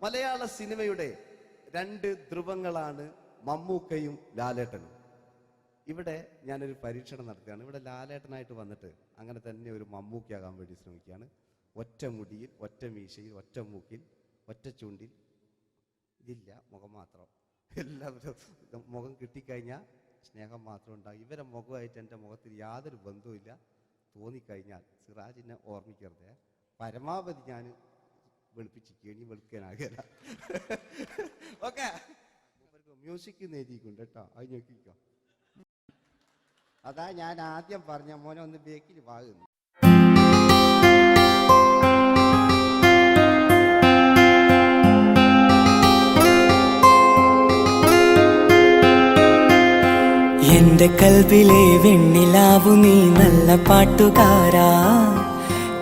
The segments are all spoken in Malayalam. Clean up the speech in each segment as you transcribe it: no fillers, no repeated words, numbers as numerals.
മലയാള സിനിമയുടെ രണ്ട് ധ്രുവങ്ങളാണ് മമ്മൂക്കയും ലാലേട്ടനും. ഇവിടെ ഞാനൊരു പരീക്ഷണം നടത്തുകയാണ്. ഇവിടെ ലാലേട്ടനായിട്ട് വന്നിട്ട് അങ്ങനെ തന്നെ ഒരു മമ്മൂക്കയാകാൻ വേണ്ടി ശ്രമിക്കുകയാണ്. ഒറ്റ മുടിയിൽ, ഒറ്റ മീശയിൽ, ഒറ്റ മൂക്കിൽ, ഒറ്റ ചൂണ്ടിൽ, ഇതില്ല, മുഖം മാത്രം. എല്ലാവരും മുഖം കിട്ടിക്കഴിഞ്ഞാൽ സ്നേഹം മാത്രം ഉണ്ടാകും. ഇവരെ മുഖമായിട്ട് എൻ്റെ മുഖത്തിൽ യാതൊരു ബന്ധവുമില്ല. തോന്നിക്കഴിഞ്ഞാൽ സിറാജിനെ ഓർമ്മിക്കരുത്. പരമാവധി ഞാൻ വെളുപ്പിച്ചിരിക്കുക, ഇനി വെളുക്കാനാകില്ല. ഓക്കെ, മ്യൂസിക് എഴുതിയിട്ടുണ്ട് കേട്ടോ, അത് നോക്കിക്കോ. അതാ ഞാൻ ആദ്യം പറഞ്ഞ മോനെ ഒന്ന് ബേക്കിൽ വാങ്ങുന്നു. എന്റെ കൽവിലെ വെണ്ണിലാവു നീ നല്ല പാട്ടുകാരാ,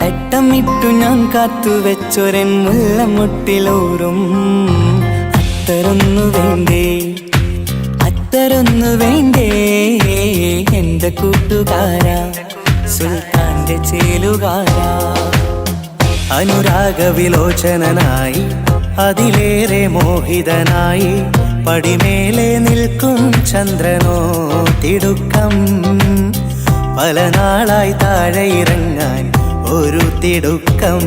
തട്ടമിട്ടു ഞാൻ കാത്തുവെച്ചൊരൻ മുല്ലമുട്ടിലോറും. അത്തരൊന്നു വേണ്ടേ, അത്തരൊന്നു വേണ്ടേ എന്റെ കൂട്ടുകാരാ, സുൽത്താന്റെ ചേലുകാരാ. അനുരാഗവിലോചനായി അതിലേറെ മോഹിതനായി പടിമേലെ നിൽക്കും ചന്ദ്രനോ തിടുക്കം. പല നാളായി താഴെ ഇറങ്ങാൻ ഒരു തിടുക്കം.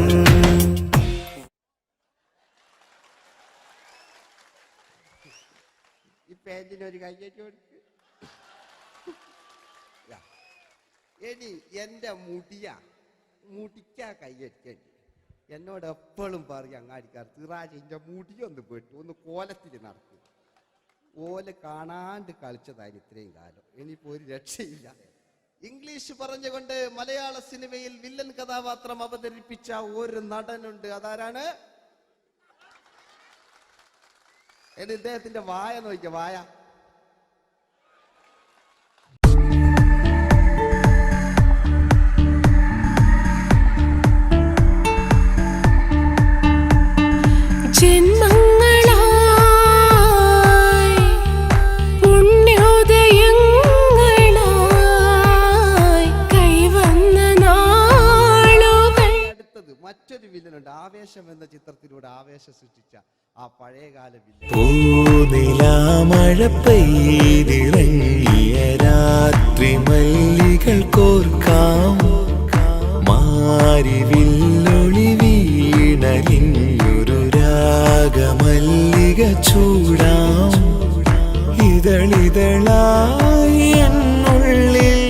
ഈ പേജിനൊരു കയ്യേറ്റി കൊടുക്ക്. എടി എൻ്റെ മുടിക്കാ കയ്യടിക്കേണ്ടി. എന്നോട് എപ്പോഴും പറയും അങ്ങാടിക്കാർ, സിറാജ് എൻ്റെ മുടിയൊന്ന് പെട്ടു, ഒന്ന് കോലത്തിൽ നടക്കും. ഓല് കാണാണ്ട് കളിച്ചതായിരുന്നു ഇത്രയും കാലം. ഇനിയിപ്പോൾ ഒരു രക്ഷയില്ല. ഇംഗ്ലീഷ് പറഞ്ഞുകൊണ്ട് മലയാള സിനിമയിൽ വില്ലൻ കഥാപാത്രം അവതരിപ്പിച്ച ഒരു നടനുണ്ട്. അതാരാണ്? ഇദ്ദേഹത്തിന്റെ വായ നോക്കിയ വായ. മറ്റൊരു വില്ലനുണ്ട്. ആവേശം എന്ന ചിത്രത്തിലൂടെ ആവേശം സൃഷ്ടിച്ച ആ പഴയകാല വില്ലൻ. മഴ പെയ്തിറങ്ങിയ രാത്രി മല്ലികൾ കോർക്കാം, മാരിവില്ലൊളി വീണലിഞ്ഞൊരു രാഗമല്ലിക ചൂടാം. ഇതളിതളായി എന്നുള്ളിൽ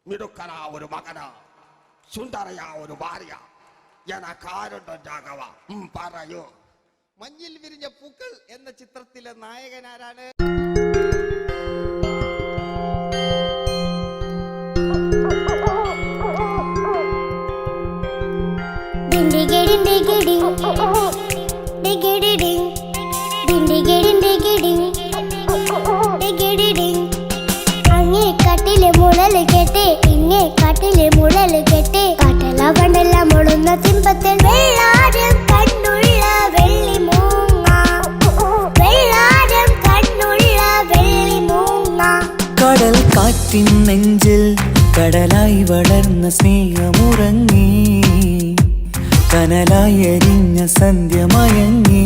മിടുക്കനാ ഒരു മകനാ, സുന്ദരയാ ഒരു ഭാര്യ, എനക്കാരുണ്ടോ രാഘവ പറയൂ. മഞ്ഞിൽ വിരിഞ്ഞ പൂക്കൾ എന്ന ചിത്രത്തിലെ നായകനാരാണ്? കാട്ടിലെ മുഴല് കേട്ട് ഇങ്ങേ കാട്ടിലെ മുഴല് കേട്ട് കാട്ടല കണ്ടല്ല മുളുന്ന സിംഹത്തിൽ വെള്ളാരം കണ്ണുള്ള വെള്ളി മൂങ്ങ, വെള്ളാരം കണ്ണുള്ള വെള്ളി മൂങ്ങ. കടൽ കാറ്റിൻ നെഞ്ചിൽ കടലായി വളർന്ന സ്നേഹമുറങ്ങി, കനലായി എരിഞ്ഞ സന്ധ്യ മയങ്ങി.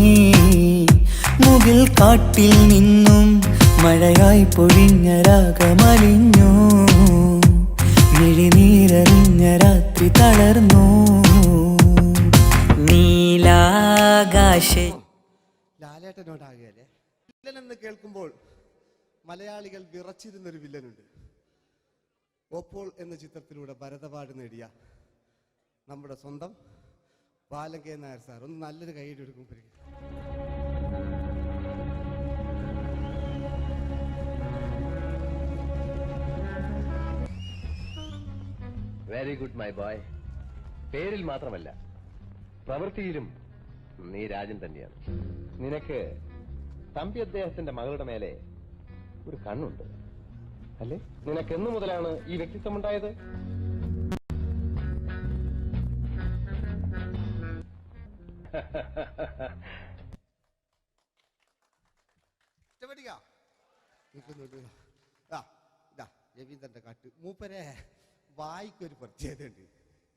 മുകിൽ കാട്ടിൽ നിന്നും മഴയായി പൊഴിഞ്ഞ രാഗമലിഞ്ഞു, മിഴിനീരറിഞ്ഞ രാത്രി തളർന്നു. നീലാകാശ ലാലേട്ടനോടാകല്ലേ വില്ലൻ എന്ന് കേൾക്കുമ്പോൾ മലയാളികൾ വിറച്ചിരുന്നൊരു വില്ലനുണ്ട്. ഓപ്പോൾ എന്ന ചിത്രത്തിലൂടെ ഭരതപാട് നേടിയ നമ്മുടെ സ്വന്തം ബാലകേ നായർ സാർ. ഒന്ന് നല്ലൊരു കൈയ്യടി എടുക്കും. Very good my boy. പേരിൽ മാത്രമല്ല പ്രവൃത്തിയിലും നീ രാജൻ തന്നെയാണ്. നിനക്ക് തമ്പി അദ്ദേഹത്തിന്റെ മകളുടെ മേലെ ഒരു കണ്ണുണ്ട് അല്ലേ? നിനക്ക് എന്നു മുതലാണ് ഈ വ്യക്തിത്വം ഉണ്ടായത്? രവീന്ദ്രന്റെ കാട്ട് മൂപ്പരെ വായിക്കൊരു പ്രത്യേകത ഉണ്ട്.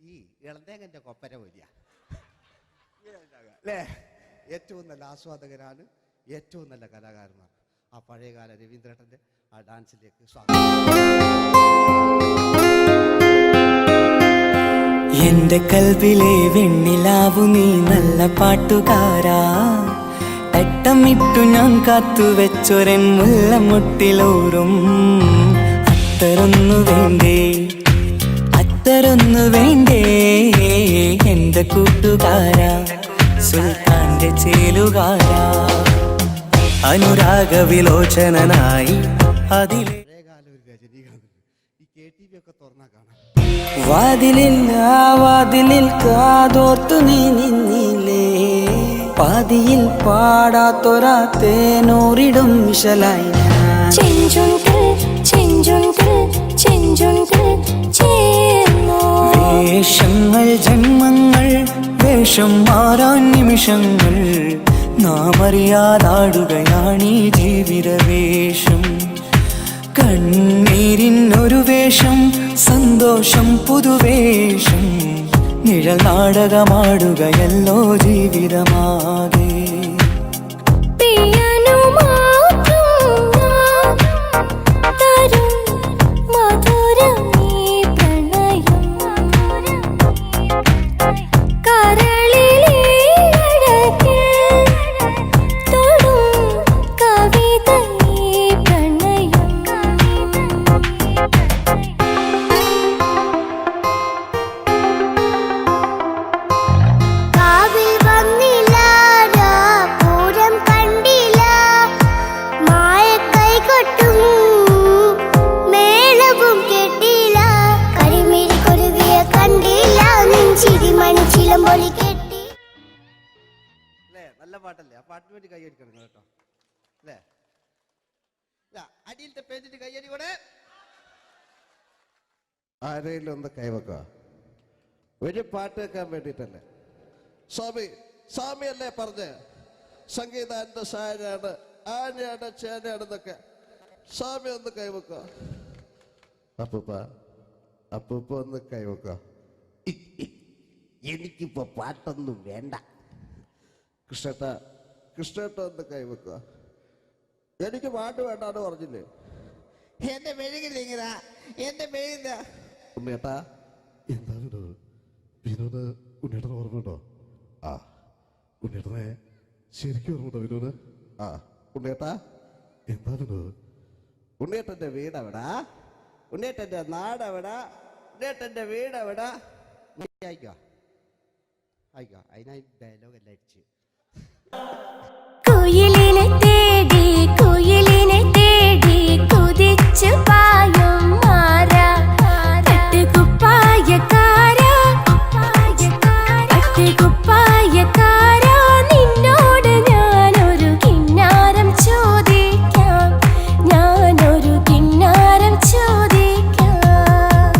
ഈ ഇളന്തേങ്ങന്റെ കൊപ്പര വലിയ അല്ലേ? ഏറ്റവും നല്ല ആസ്വാദകരാണ്, ഏറ്റവും നല്ല കലാകാരന്മാർ. ആ പഴയകാല രവീന്ദ്രേട്ടൻ്റെ ആ ഡാൻസിലേക്ക് സ്വാഗതം. എന്റെ കൽവിലെ വെണ്ണിലാവു നീ നല്ല പാട്ടുകാരാ, തട്ടമിട്ടു ഞാൻ കാത്തുവെച്ചൊരൻ മുല്ലമുട്ടിലോറും. അത്തരൊന്നു വേണ്ടേ, അത്തരൊന്നു വേണ്ടേ എന്റെ കൂട്ടുകാരാ, സുൽത്താന്റെ ചേലുകാരാ. അനുരാഗവിലോചനായി അതിലെ പഴയകാല ഒരു രജനീകാന്ത് ഈ KTV ഒക്കെ തുറന്നാ കാണാം. വാതിലിൽ ആ വാതിലിൽ കാതോർത്തു നീ നിന്നില്ലേ, പാതിയിൽ പാടാത്തൊരാ തേനൂറിടും വിശലായി ചെഞ്ചുണ്ടിൽ ചെഞ്ചുണ്ടിൽ ചെഞ്ചുണ്ടിൽ ചേർന്നു. വേഷങ്ങൾ ജന്മങ്ങൾ വേഷം മാറാൻ നിമിഷങ്ങൾ, നാം അറിയാതാടുകയാണീ ജീവിതവേഷം. കണ്ണീരിനൊരു വേഷം, സന്തോഷം പുതുവേഷം, നിഴൽ നാടകമാടുകയല്ലോ ജീവിതമാകെ. നല്ല പാട്ടല്ലേ? ആ പാട്ടിന് വേണ്ടി കൈയടിക്കണം കേട്ടോ, അല്ലേ? അടിയിലത്തെ പേജിന്റെ കൈയടി കൂടെ ആരെങ്കിലും ഒന്ന് കൈവക്കുക. ഒരു പാട്ട് വെക്കാൻ വേണ്ടിട്ടല്ലേ? സ്വാമി അല്ലേ പറഞ്ഞ് സംഗീതം എന്റെ സാരാണ്, ആനയാണ് ചേനയാണെന്നൊക്കെ. സ്വാമി ഒന്ന് കൈവക്കുക. അപ്പൂപ്പ ഒന്ന് കൈവക്കുക. എനിക്കിപ്പോ പാട്ടൊന്നും വേണ്ട. കൃഷ്ണേട്ട ഒന്ന് കൈവെക്കുക. എനിക്ക് പാട്ട് വേണ്ടാന്ന് പറഞ്ഞില്ലേ? എന്റെ മെഴുകില്ല ഇങ്ങനെ, എന്റെ മെഴുകില്ല. ഉണ്ണേട്ടാ എന്താ വിനോദ്? ഉണ്ണേട്ടന് ഓർമ്മയുണ്ടോ? ആ ഉണ്ണേട്ടനെ ശരിക്കും ഓർമ്മയുണ്ടോ വിനോദ്? ആ ഉണ്ണേട്ടാ എന്താ വിനോദ്? ഉണ്ണേട്ടന്റെ വീടെവിടാ? ഉണ്ണേട്ടന്റെ നാടെവിടാ? ഉണ്ണേട്ടന്റെ വീടെവിടാ? അയക്കോ അതിനായി ഡയലോഗ് എല്ലാം അടിച്ച്. കുയിലിനെ തേടി കുയിലിനെ തേടി കുതിച്ചു പായും മാറാ, പട്ടുകുപ്പായക്കാരാ പട്ടുകുപ്പായക്കാരാ, നിന്നോട് ഞാനൊരു കിന്നാരം ചോദിക്കാം, ഞാനൊരു കിന്നാരം ചോദിക്കാം.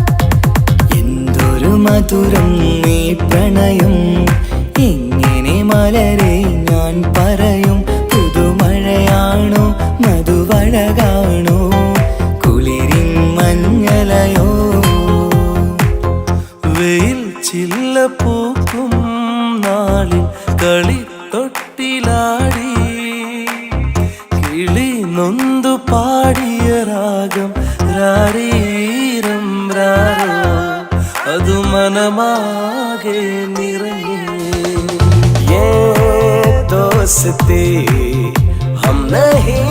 എന്തൊരു മധുരം നീ പ്രണയം, എങ്ങനെ മലരെ ഞാൻ പറയും. പുതുമഴയാണോ മധുവഴകാണോ കുളിരിൻ മഞ്ഞലയോ? വെയിൽ ചില്ല പൂക്കും നാളിൽ കളിത്തൊട്ടിലാടി, കിളി നൊന്തു പാടിയ രാഗം രാരീരം രാരോ, അതു മനമാകെ നിറഞ്ഞു. दोस्ती हम नहीं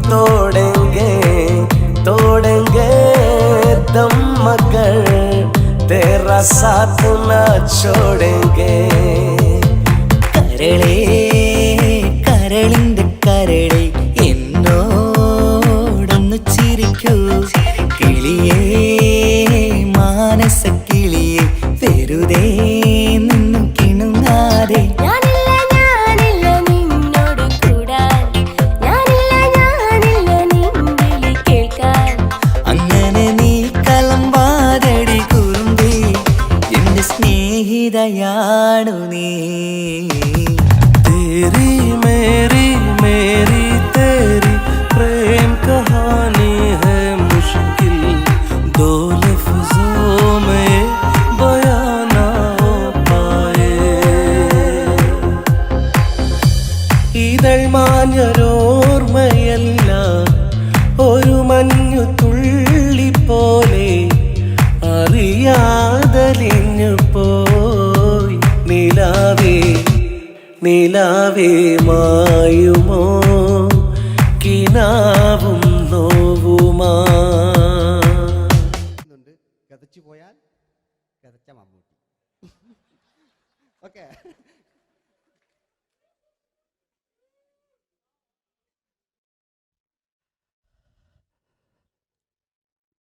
तोड़ेंगे, तोड़ेंगे दम मगर तेरा साथ न छोड़ेंगे. കരളേ കരളിന്റെ കരളെ എന്നോടൊന്നു ചിരിക്കൂ, കിളിയേ മാനസ കിളിയെ വെറുതെ നിന്നു കിണുങ്ങാതെ. സ്നേഹിതയാണു നീ. तेरी मेरी मेरी तेरी प्रेम कहानी है मुश्किल, നിലാവേ മായുമോ കിനാവും നോവുമാ. കഥച്ചു പോയാൽ കഥച്ച മമ്മൂട്ടി. ഓക്കെ,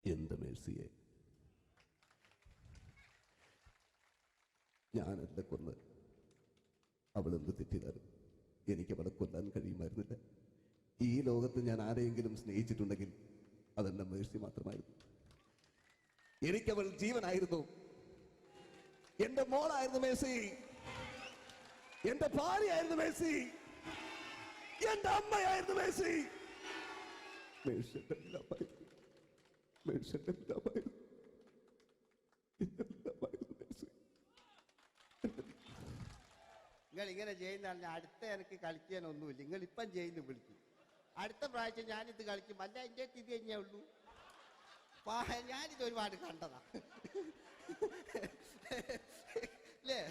എന്ത് മേഴ്സിയെ, ഞാനല്ല കൊന്ന്, അവളെന്ത് തെറ്റിയതാരും എനിക്ക് അവളെ കൊല്ലാൻ കഴിയുമായിരുന്നില്ല. ഈ ലോകത്ത് ഞാൻ ആരെയെങ്കിലും സ്നേഹിച്ചിട്ടുണ്ടെങ്കിൽ അതെന്റെ മേഴ്സി മാത്രമായിരുന്നു. എനിക്കവൾ ജീവനായിരുന്നു, എന്റെ മോളായിരുന്നു മേഴ്സി, എന്റെ ഭാര്യയായിരുന്നു മേഴ്സി, എന്റെ അമ്മയായിരുന്നു മേഴ്സി. മേഴ്സിയുടെ എല്ലാമായിരുന്നു, മേഴ്സിയുടെ എല്ലാമായിരുന്നു, എല്ലാമായിരുന്നു മേഴ്സി. നിങ്ങൾ ഇങ്ങനെ ചെയ്യുന്ന അടുത്ത എനിക്ക് കളിക്കാനൊന്നുമില്ല. നിങ്ങൾ ഇപ്പം ചെയ്യുന്നു വിളിക്കും, അടുത്ത പ്രാവശ്യം ഞാനിത് കളിക്കും. അല്ല, എൻ്റെ ഇത് കഴിഞ്ഞേ ഉള്ളൂ. ഞാനിത് ഒരുപാട് കണ്ടതാ അല്ലേ?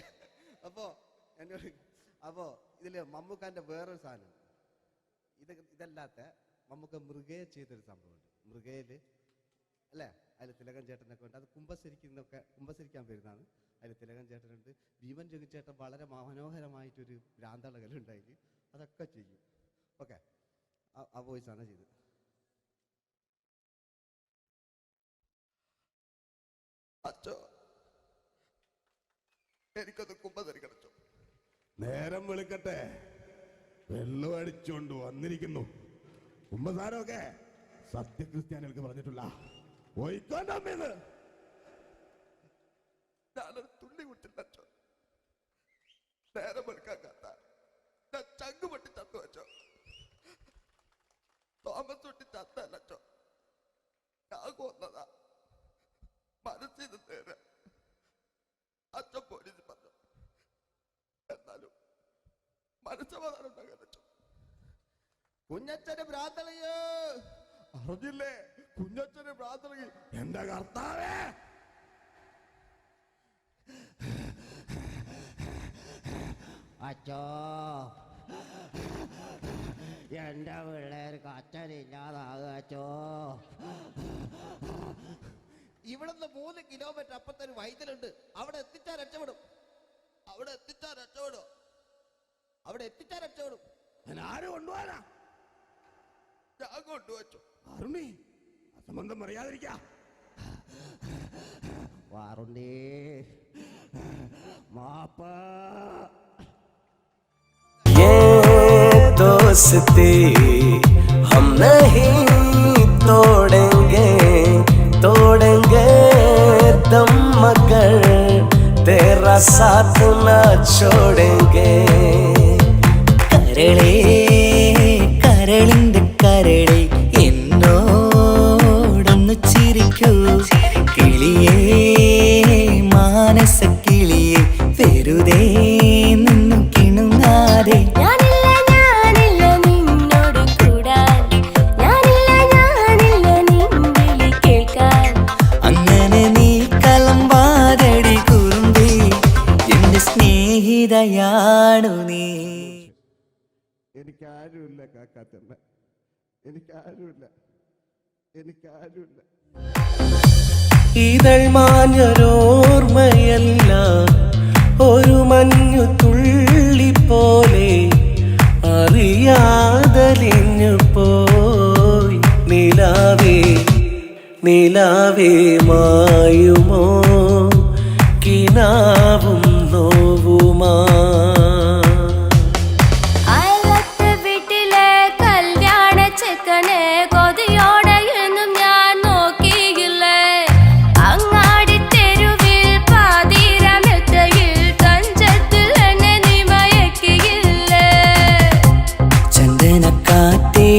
അപ്പോ ഇതില് മമ്മൂക്കാന്റെ വേറൊരു സാധനം, ഇതല്ലാത്ത മമ്മൂക്ക മൃഗയെ ചെയ്തൊരു സംഭവമുണ്ട്. മൃഗയില് അല്ലേ, അതിൽ തിലകൻ ചേട്ടനൊക്കെ ഉണ്ട്. അത് കുമ്പസരിക്കാൻ വരുന്നതാണ്. അതിൽ തിലകൻ ചേട്ടനുണ്ട്, ഭീമൻ ജഗൻ ചേട്ടൻ വളരെ മനോഹരമായിട്ടൊരു ഭ്രാന്തളകലുണ്ടായി. അതൊക്കെ ചെയ്യും. ഓക്കെ, ആ വോയിസാണ് ചെയ്തത്. അച്ചോ, എനിക്കൊന്ന് കുമ്പസരിക്കണച്ചോ. നേരം വെളുക്കട്ടെ, വെള്ളം അടിച്ചുകൊണ്ട് വന്നിരിക്കുന്നു. കുമ്പസാരമൊക്കെ സത്യക്രിസ്ത്യാനികൾക്ക് പറഞ്ഞിട്ടില്ല. പോയിക്കോണ്ടമ്മേന്ന് ഞാനൊരു തുള്ളി കുട്ടില്ലച്ചോ. നേരം വെളുക്കാൻ കാത്ത ഞാൻ ചങ്ക് പൊട്ടി ചത്തു വെച്ചോ. തോമസ് തൊട്ടി ചത്തല്ലച്ചോ, ഞാൻ കൊന്നതാ. മനസ്സിന് നേരെ അച്ഛൻ പോലീസ് പറഞ്ഞു. എന്നാലും മനസ്സമാധാനം ഉണ്ടാകാനോ. കുഞ്ഞച്ഛന് ഭ്രാന്തളയോ അറിഞ്ഞില്ലേ? കുഞ്ഞച്ഛന് പ്രാർത്ഥന. എന്റെ കർത്താവേ, അച്ചോ, എന്റെ പിള്ളേർക്ക് അച്ഛനില്ലാതാകച്ചോ. ഇവിടുന്ന് 3 കിലോമീറ്റർ അപ്പത്തൊരു വൈദ്യുണ്ട്. അവിടെ എത്തിച്ചാൽ രക്ഷപ്പെടും. ആര് കൊണ്ടുപോകാനാ? ഞാൻ കൊണ്ടുവച്ചു. അരുണി, അസംബന്ധം പറയാതിരിക്കാ. വാറുണ്ടേ മാപ്പ. ये दोस्ती हम नहीं तोड़ेंगे, तोड़ेंगे दम मगर तेरा साथ न छोड़ेंगे. കരളേ കരളിന്റെ കരളെ എന്നോടൊന്നു ചിരിക്കൂ. കിളിയേ മാനസ കിളിയെ വെറുതെ നിന്നു കിണുങ്ങാതെ. ഞാനില്ല നിന്നോട് കൂടാൻ, ഞാനില്ല നിൻ വിളി കേൾക്കാൻ. അങ്ങനെ നീ കലമ്പാതടി കുറുമ്പി, എന്റെ സ്നേഹിതയാണു നീ. എനിക്കാരുമില്ല കാക്കാത്തമ്മ, എനിക്കാരുമില്ല. ഇതൾ മാഞ്ഞൊരോർമ്മയല്ല, ഒരു മഞ്ഞു തുള്ളി പോലെ അറിയാതലിഞ്ഞു പോയി. നിലാവേ നിലാവേ മായുമോ കിനാവും നോവുമാ. അയലത്തെ വീട്ടിലെ കല്യാണ ചെക്കനെ കൊതിയോടെ എന്നും ഞാൻ നോക്കിയില്ലേ. അങ്ങാടി തെരുവിൽ പാതിരമെത്തയിൽ തഞ്ചത്തിൽ എന്നെ നീ മയക്കിയില്ലേ. ചന്ദനക്കാറ്റേ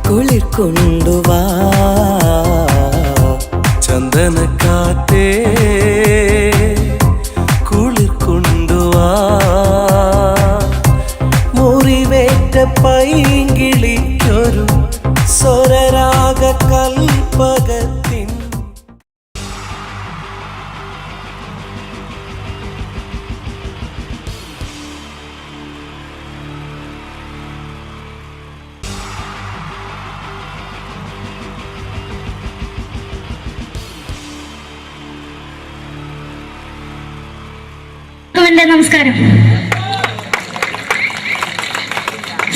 കുളിർ കൊണ്ടുവാ, ചന്ദനക്കാറ്റേ കുളിർ കൊണ്ടുവാ. മുറിവേറ്റ പൈങ്കിളിക്കൊരു സ്വരരാഗ കൽപ്പകത്തിൻ. എൻ്റെ നമസ്കാരം.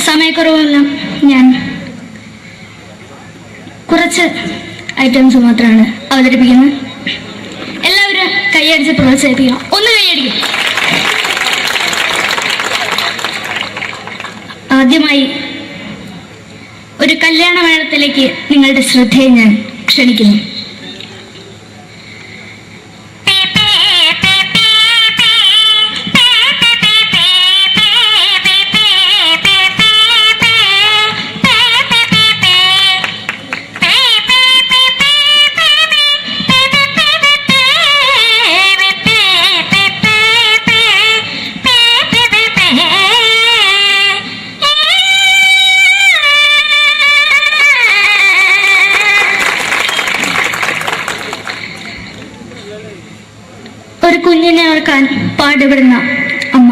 സമയക്കുറവല്ല, ഞാൻ കുറച്ച് ഐറ്റംസ് മാത്രമാണ് അവതരിപ്പിക്കുന്നത്. എല്ലാവരും കൈയടിച്ച് പ്രോത്സാഹിപ്പിക്കണം. ഒന്ന് കൈയടിക്കും. ആദ്യമായി ഒരു കല്യാണ മേളത്തിലേക്ക് നിങ്ങളുടെ ശ്രദ്ധയെ ഞാൻ ക്ഷണിക്കുന്നു. ഒരു കുഞ്ഞിനെ ഓർക്കാൻ പാടുപെടുന്ന അമ്മ.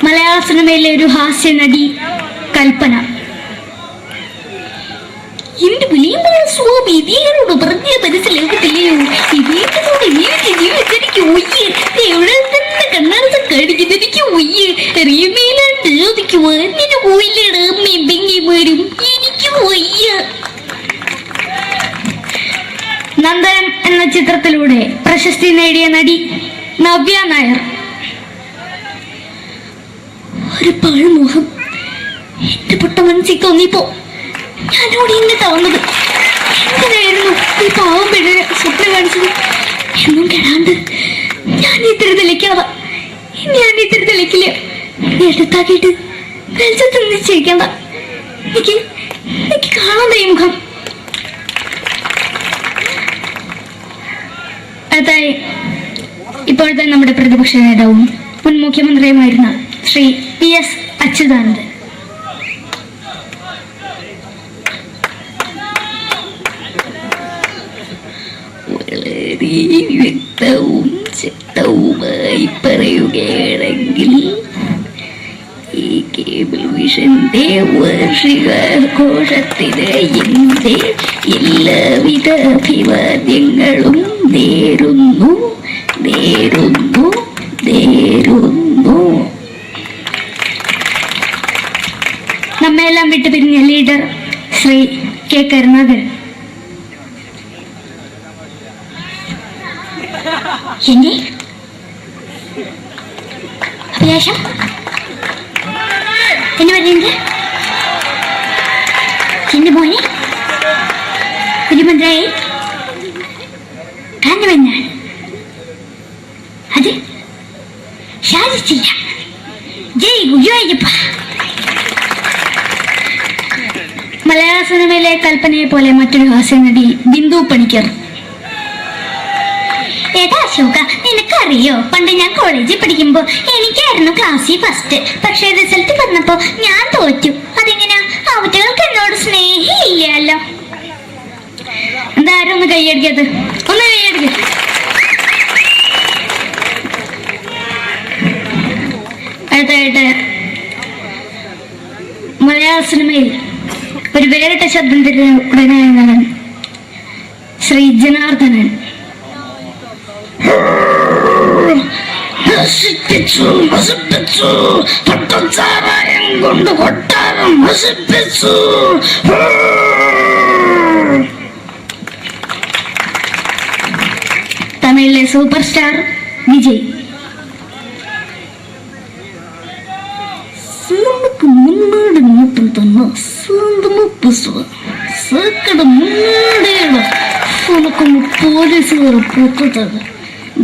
മലയാള സിനിമയിലെ ഒരു ഹാസ്യ നടി കൽപ്പന. എന്റെ വിളിയുമ്പോൾ സ്വാമി ഇതിനോട് പറഞ്ഞ മനസ്സിലാകത്തില്ലയോ? ഇതിനോട് എനിക്ക് ജീവിതത്തിലേക്ക് ഒയ്യ് എവിടെ തന്നെ കണ്ണാർച്ച കടിക്കുന്നത് എനിക്ക് ഒയ്യ് റിയമയിലാണ്ട് ചോദിക്ക് വന്നിന് പോയില്ലേടാ അമ്മയും പെങ്ങിമാരും എനിക്ക് ഒയ്യ. നന്ദനം എന്ന ചിത്രത്തിലൂടെ പ്രശസ്തി നേടിയ നടി നവ്യ നായർ. ഒരു പഴമുഖം എന്റെ പൊട്ട മനസ്സിൽ തോന്നിയപ്പോ ഞാനോട് ഇന്നിട്ടാ വന്നത്. എന്തിനായിരുന്നു ഈ പാവം പെണ്ണിനെ സ്വപ്നം കാണിച്ചത്? എന്നും കെടാണ്ട് ഞാൻ ഇത്തിരി തെളിക്കാതെ ഞാൻ ഇത്തിരി തെളിക്കില്ല. എടുത്താക്കിയിട്ട് വെളിച്ചത്തിൽ നിശ്ചയിക്കണ്ട. എനിക്ക് കാണാൻ ഈ മുഖം. അടുത്തായി ഇപ്പോഴത്തെ നമ്മുടെ പ്രതിപക്ഷ നേതാവും മുൻ മുഖ്യമന്ത്രിയുമായിരുന്ന ശ്രീ PS അച്യുതാനന്ദൻ. വളരെ വ്യക്തവും ശക്തവുമായി പറയുകയാണെങ്കിൽ ഈ കേബിൾ വിഷന്റെ വാർഷികാഘോഷത്തിന് എന്റെ എല്ലാവിധ അഭിവാദ്യങ്ങളും നേരുന്നു. നമ്മെല്ലാം വിട്ടുപിരിഞ്ഞ ലീഡർ ശ്രീ കെ കരുണാകരൻ. എന്റെ അഭിലാഷം എന്ന് പറയുന്നത് എന്റെ മോനെ മുഖ്യമന്ത്രിയായി കാണുമെന്നാണ്. അത് സാധിച്ചില്ല. ജയ് ഗുരുവായൂരപ്പ. മലയാള സിനിമയിലെ കൽപ്പനയെ പോലെ മറ്റൊരു ഹാസ്യ നടി ബിന്ദു പണിക്കർ. ഏതാ അശോക, നിനക്കറിയോ പണ്ട് ഞാൻ കോളേജിൽ പഠിക്കുമ്പോ എനിക്കായിരുന്നു ക്ലാസ്സിൽ ഫസ്റ്റ്. പക്ഷെ റിസൾട്ട് വന്നപ്പോ ഞാൻ തോറ്റു. അതെങ്ങനെയാ? അവറ്റകൾക്ക് എന്നോട് സ്നേഹമില്ലല്ലോ. എന്താരും ഒന്ന് കൈയടിക്കത്? ഒന്ന് കൈയടിക്ക. അടുത്തായിട്ട് മലയാള സിനിമയിൽ ഒരു വേറിട്ട ശബ്ദം തിരഞ്ഞെടുക്കുന്ന നടൻ ശ്രീ ജനാർദ്ദനൻ. കൊണ്ട് കൊട്ടാരം നശിപ്പിച്ചു. തമിഴിലെ സൂപ്പർ സ്റ്റാർ വിജയ്. നമുക്ക് മുന്നോട് നോട്ടം തന്ന പോലീസുകാർ പൂത്തത്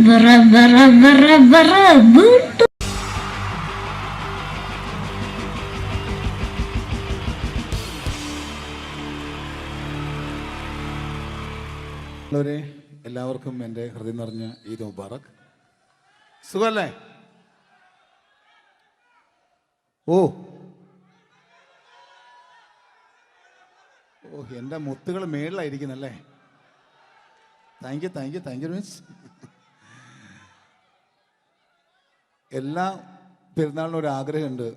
വറ വറ വറ വറ വീട്ടു. ഉള്ളവരെ എല്ലാവർക്കും എൻ്റെ ഹൃദയം നിറഞ്ഞ ഈദ് മുബാറക്. സുഖമല്ലേ? ഓ ഓ എൻ്റെ മുത്തുകൾ മേളിലായിരിക്കുന്നല്ലേ. Thank you miss. എല്ലാ പെരുന്നാളിനും ഒരു ആഗ്രഹമുണ്ട്,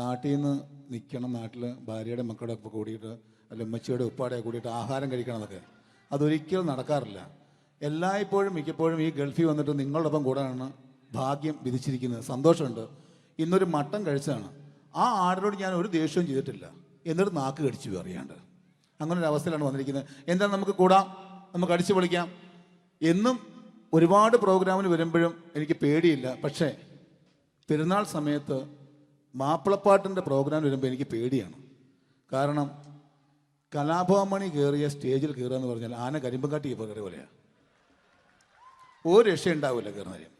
നാട്ടിൽ നിന്ന് നിൽക്കണം, നാട്ടിൽ ഭാര്യയുടെ മക്കളുടെ ഒക്കെ കൂടിയിട്ട് അല്ല ഉമ്മച്ചിയുടെ ഉപ്പാടെ കൂടിയിട്ട് ആഹാരം കഴിക്കണം എന്നൊക്കെ. അതൊരിക്കലും നടക്കാറില്ല. എല്ലായ്പ്പോഴും മിക്കപ്പോഴും ഈ ഗൾഫിൽ വന്നിട്ട് നിങ്ങളോടൊപ്പം കൂടാനാണ് ഭാഗ്യം വിധിച്ചിരിക്കുന്നത്. സന്തോഷമുണ്ട്. ഇന്നൊരു മട്ടൻ കഴിച്ചതാണ്. ആ ആടിനോട് ഞാൻ ഒരു ദേഷ്യവും ചെയ്തിട്ടില്ല, എന്നിട്ട് നാക്ക് കടിച്ചു അറിയാണ്ട്. അങ്ങനെ ഒരു അവസ്ഥയിലാണ് വന്നിരിക്കുന്നത്. എന്താണ്, നമുക്ക് കൂടാം, നമുക്ക് അടിച്ചു പൊളിക്കാം. എന്നും ഒരുപാട് പ്രോഗ്രാമിന് വരുമ്പോഴും എനിക്ക് പേടിയില്ല. പക്ഷേ പെരുന്നാൾ സമയത്ത് മാപ്പിളപ്പാട്ടിൻ്റെ പ്രോഗ്രാം വരുമ്പോൾ എനിക്ക് പേടിയാണ്. കാരണം കലാഭവമണി കയറിയ സ്റ്റേജിൽ കയറുക എന്ന് പറഞ്ഞാൽ ആന കരിമ്പം കാട്ടി കയറിയ പോലെയാണ്. ഒരു രക്ഷയുണ്ടാവില്ല കയറുന്ന കാര്യം.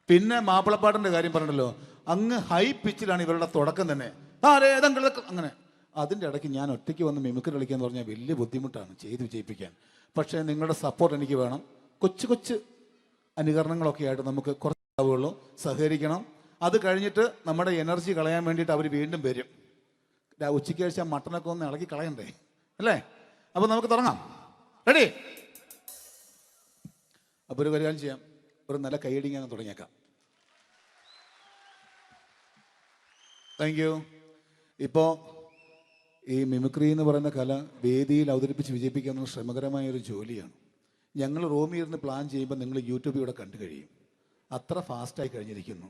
പിന്നെ മാപ്പിളപ്പാട്ടിൻ്റെ കാര്യം പറഞ്ഞല്ലോ, അങ്ങ് ഹൈ പിച്ചിലാണ് ഇവരുടെ തുടക്കം തന്നെ. അങ്ങനെ അതിൻ്റെ ഇടയ്ക്ക് ഞാൻ ഒറ്റയ്ക്ക് വന്ന് മിമിക്രി കളിക്കുക എന്ന് പറഞ്ഞാൽ വലിയ ബുദ്ധിമുട്ടാണ് ചെയ്ത് വിജയിപ്പിക്കാൻ. പക്ഷേ നിങ്ങളുടെ സപ്പോർട്ട് എനിക്ക് വേണം. കൊച്ചു കൊച്ചു അനുകരണങ്ങളൊക്കെ ആയിട്ട് നമുക്ക് കുറച്ചാവുള്ളൂ, സഹകരിക്കണം. അത് കഴിഞ്ഞിട്ട് നമ്മുടെ എനർജി കളയാൻ വേണ്ടിയിട്ട് അവർ വീണ്ടും വരും. ഉച്ചയ്ക്ക് കഴിച്ചാൽ മട്ടനൊക്കെ ഒന്ന് ഇളക്കി കളയണ്ടേ അല്ലേ? അപ്പോൾ നമുക്ക് തുടങ്ങാം. റെഡി? അപ്പോൾ ഒരു കാര്യം ചെയ്യാം, ഒരു നല്ല കൈയടിങ്ങ് അങ്ങ് തുടങ്ങിയേക്കാം. Thank you. ഇപ്പോൾ ഈ മിമിക്രി എന്ന് പറയുന്ന കല വേദിയിൽ അവതരിപ്പിച്ച് വിജയിപ്പിക്കുക എന്നത് ശ്രമകരമായ ഒരു ജോലിയാണ്. ഞങ്ങൾ റൂമിൽ ഇരുന്ന് പ്ലാൻ ചെയ്യുമ്പോൾ നിങ്ങൾ യൂട്യൂബിൽ ഇവിടെ കണ്ടു കഴിയും. അത്ര ഫാസ്റ്റായി കഴിഞ്ഞിരിക്കുന്നു,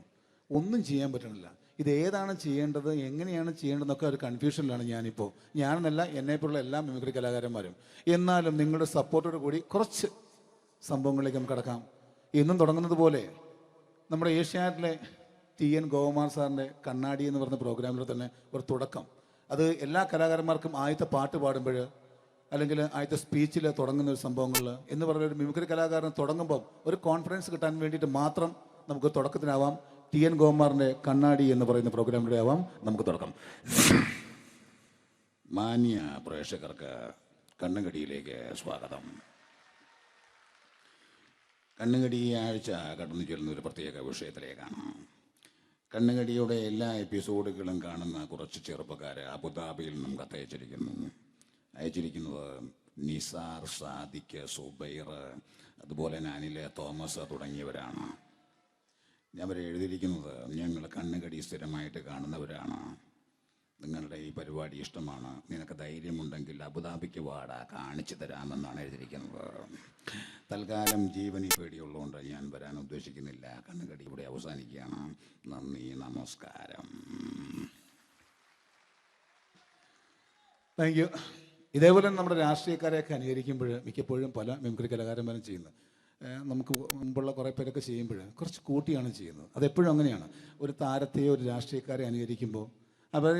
ഒന്നും ചെയ്യാൻ പറ്റണില്ല. ഇത് ഏതാണ് ചെയ്യേണ്ടത്, എങ്ങനെയാണ് ചെയ്യേണ്ടതെന്നൊക്കെ ഒരു കൺഫ്യൂഷനിലാണ് ഞാനിപ്പോൾ. ഞാനെന്നല്ല, എന്നെപ്പോലുള്ള എല്ലാ മിമിക്രി കലാകാരന്മാരും. എന്നാലും നിങ്ങളുടെ സപ്പോർട്ടോട് കൂടി കുറച്ച് സംഭവങ്ങളിലേക്ക് നമുക്ക് കടക്കാം. ഇന്നും തുടങ്ങുന്നത് പോലെ നമ്മുടെ ഏഷ്യാനെറ്റിലെ TN ഗോപകുമാർ സാറിൻ്റെ കണ്ണാടി എന്ന് പറഞ്ഞ പ്രോഗ്രാമിൽ തന്നെ ഒരു തുടക്കം. അത് എല്ലാ കലാകാരന്മാർക്കും ആദ്യത്തെ പാട്ട് പാടുമ്പോൾ അല്ലെങ്കിൽ ആദ്യത്തെ സ്പീച്ചിൽ തുടങ്ങുന്ന ഒരു സംഭവങ്ങളിൽ എന്ന് പറഞ്ഞ ഒരു മിമിക്രി കലാകാരൻ തുടങ്ങുമ്പം ഒരു കോൺഫിഡൻസ് കിട്ടാൻ വേണ്ടിയിട്ട് മാത്രം നമുക്ക് തുടക്കത്തിനാവാം. TN ഗോപകുമാറിൻ്റെ കണ്ണാടി എന്ന് പറയുന്ന പ്രോഗ്രാമിലൂടെ ആവാം നമുക്ക് തുടക്കം. മാന്യ പ്രേക്ഷകർക്ക് കണ്ണുകടിയിലേക്ക് സ്വാഗതം. കണ്ണുകടി ഈ ആഴ്ച കടന്നു ചെല്ലുന്ന ഒരു പ്രത്യേക വിഷയത്തിലേക്കാണ്. കണ്ണുകടിയുടെ എല്ലാ എപ്പിസോഡുകളും കാണുന്ന കുറച്ച് ചെറുപ്പക്കാർ അബുദാബിയിൽ നിന്നും അയച്ചിരിക്കുന്നത് നിസാർ, സാദിഖ്, സുബൈർ, അതുപോലെ അനിൽ, തോമസ് തുടങ്ങിയവരാണ്. അവർ എഴുതിയിരിക്കുന്നത്, ഞങ്ങൾ കണ്ണുകടി സ്ഥിരമായിട്ട് കാണുന്നവരാണ്, നിങ്ങളുടെ ഈ പരിപാടി ഇഷ്ടമാണ്, നിനക്ക് ധൈര്യമുണ്ടെങ്കിൽ അബുദാബിക്ക് വാടാ, കാണിച്ചു തരാമെന്നാണ് എഴുതിയിരിക്കുന്നത്. തൽക്കാലം ജീവനി പേടിയുള്ളതുകൊണ്ട് ഞാൻ വരാൻ ഉദ്ദേശിക്കുന്നില്ല. കണ്ണുകടി ഇവിടെ അവസാനിക്കുകയാണ്. നന്ദി, നമസ്കാരം. Thank you. ഇതേപോലെ നമ്മുടെ രാഷ്ട്രീയക്കാരെയൊക്കെ അനുകരിക്കുമ്പോൾ മിക്കപ്പോഴും പല മിമിക്രി കലാകാരന്മാരും ചെയ്യുന്നത്, നമുക്ക് മുമ്പുള്ള കുറേ പേരൊക്കെ ചെയ്യുമ്പോൾ കുറച്ച് കൂട്ടിയാണ് ചെയ്യുന്നത്. അതെപ്പോഴും അങ്ങനെയാണ്. ഒരു താരത്തെയോ ഒരു രാഷ്ട്രീയക്കാരെ അനുകരിക്കുമ്പോൾ അവർ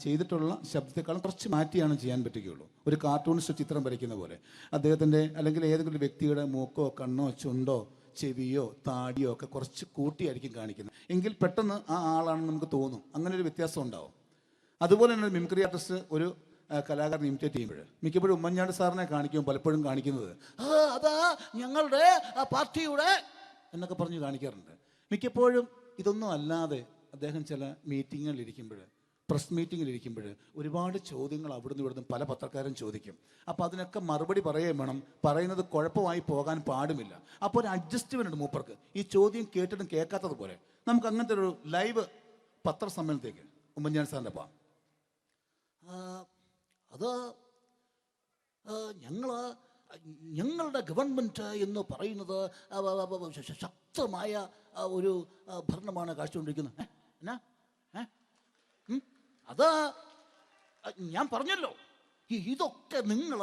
ചെയ്തിട്ടുള്ള ശബ്ദത്തെക്കാളും കുറച്ച് മാറ്റിയാണ് ചെയ്യാൻ പറ്റുകയുള്ളൂ. ഒരു കാർട്ടൂണിസ്റ്റ് ചിത്രം വരയ്ക്കുന്ന പോലെ അദ്ദേഹത്തിൻ്റെ അല്ലെങ്കിൽ ഏതെങ്കിലും വ്യക്തിയുടെ മൂക്കോ കണ്ണോ ചുണ്ടോ ചെവിയോ താടിയോ ഒക്കെ കുറച്ച് കൂട്ടിയായിരിക്കും കാണിക്കുന്നത്. എങ്കിൽ പെട്ടെന്ന് ആ ആളാണെന്ന് നമുക്ക് തോന്നും. അങ്ങനെ ഒരു വ്യത്യാസം ഉണ്ടാവും. അതുപോലെ തന്നെ മിമിക്രി ആർട്ടിസ്റ്റ് ഒരു കലാകാരൻ ഇമിറ്റേറ്റ് ചെയ്യുമ്പോൾ മിക്കപ്പോഴും ഉമ്മൻചാണ്ടി സാറിനെ കാണിക്കുമ്പോൾ പലപ്പോഴും കാണിക്കുന്നത് അതാ ഞങ്ങളുടെ പാർട്ടിയുടെ എന്നൊക്കെ പറഞ്ഞ് കാണിക്കാറുണ്ട്. മിക്കപ്പോഴും ഇതൊന്നും അല്ലാതെ അദ്ദേഹം ചില മീറ്റിങ്ങുകളിലിരിക്കുമ്പോൾ, പ്രസ് മീറ്റിങ്ങിലിരിക്കുമ്പോൾ ഒരുപാട് ചോദ്യങ്ങൾ അവിടുന്ന് ഇവിടുന്ന് പല പത്രക്കാരും ചോദിക്കും. അപ്പോൾ അതിനൊക്കെ മറുപടി പറയുകയും വേണം. പറയുന്നത് കുഴപ്പമായി പോകാൻ പാടുമില്ല. അപ്പോൾ ഒരു അഡ്ജസ്റ്റ്മെൻ്റ് ഉണ്ട് മൂപ്പർക്ക്. ഈ ചോദ്യം കേട്ടിട്ടും കേൾക്കാത്തതുപോലെ നമുക്ക് അങ്ങനത്തെ ഒരു ലൈവ് പത്രസമ്മേളനത്തേക്ക് ഉമ്മൻചാണ്ടി സാറിൻ്റെ പോകാം. അത് ഞങ്ങളുടെ ഗവൺമെൻറ് എന്ന് പറയുന്നത് ശക്തമായ ഒരു ഭരണമാണ് കാഴ്ചകൊണ്ടിരിക്കുന്നത്. എന്നാ അത് ഞാൻ പറഞ്ഞല്ലോ, ഇതൊക്കെ നിങ്ങൾ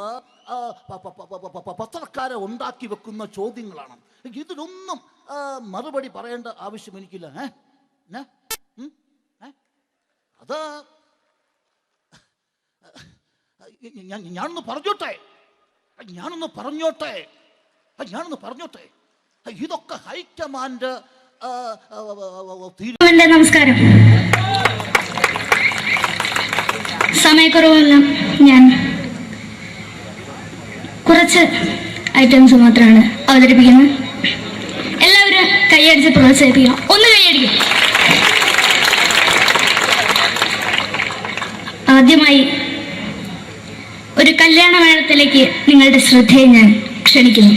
പത്രക്കാരെ ഉണ്ടാക്കി വെക്കുന്ന ചോദ്യങ്ങളാണ്. ഇതിനൊന്നും മറുപടി പറയേണ്ട ആവശ്യം എനിക്കില്ല. അത് ഞാനൊന്ന് പറഞ്ഞോട്ടെ. ഇതൊക്കെ ഹൈക്കമാൻഡ്. നമസ്കാരം. സമയക്കുറവല്ല, ഞാൻ കുറച്ച് ഐറ്റംസ് മാത്രമാണ് അവതരിപ്പിക്കുന്നത്. എല്ലാവരും കൈയടിച്ച് പ്രോത്സാഹിപ്പിക്കണം. ഒന്ന് കൈയടിക്കും. ആദ്യമായി ഒരു കല്യാണ മേളത്തിലേക്ക് നിങ്ങളുടെ ശ്രദ്ധയെ ഞാൻ ക്ഷണിക്കുന്നു.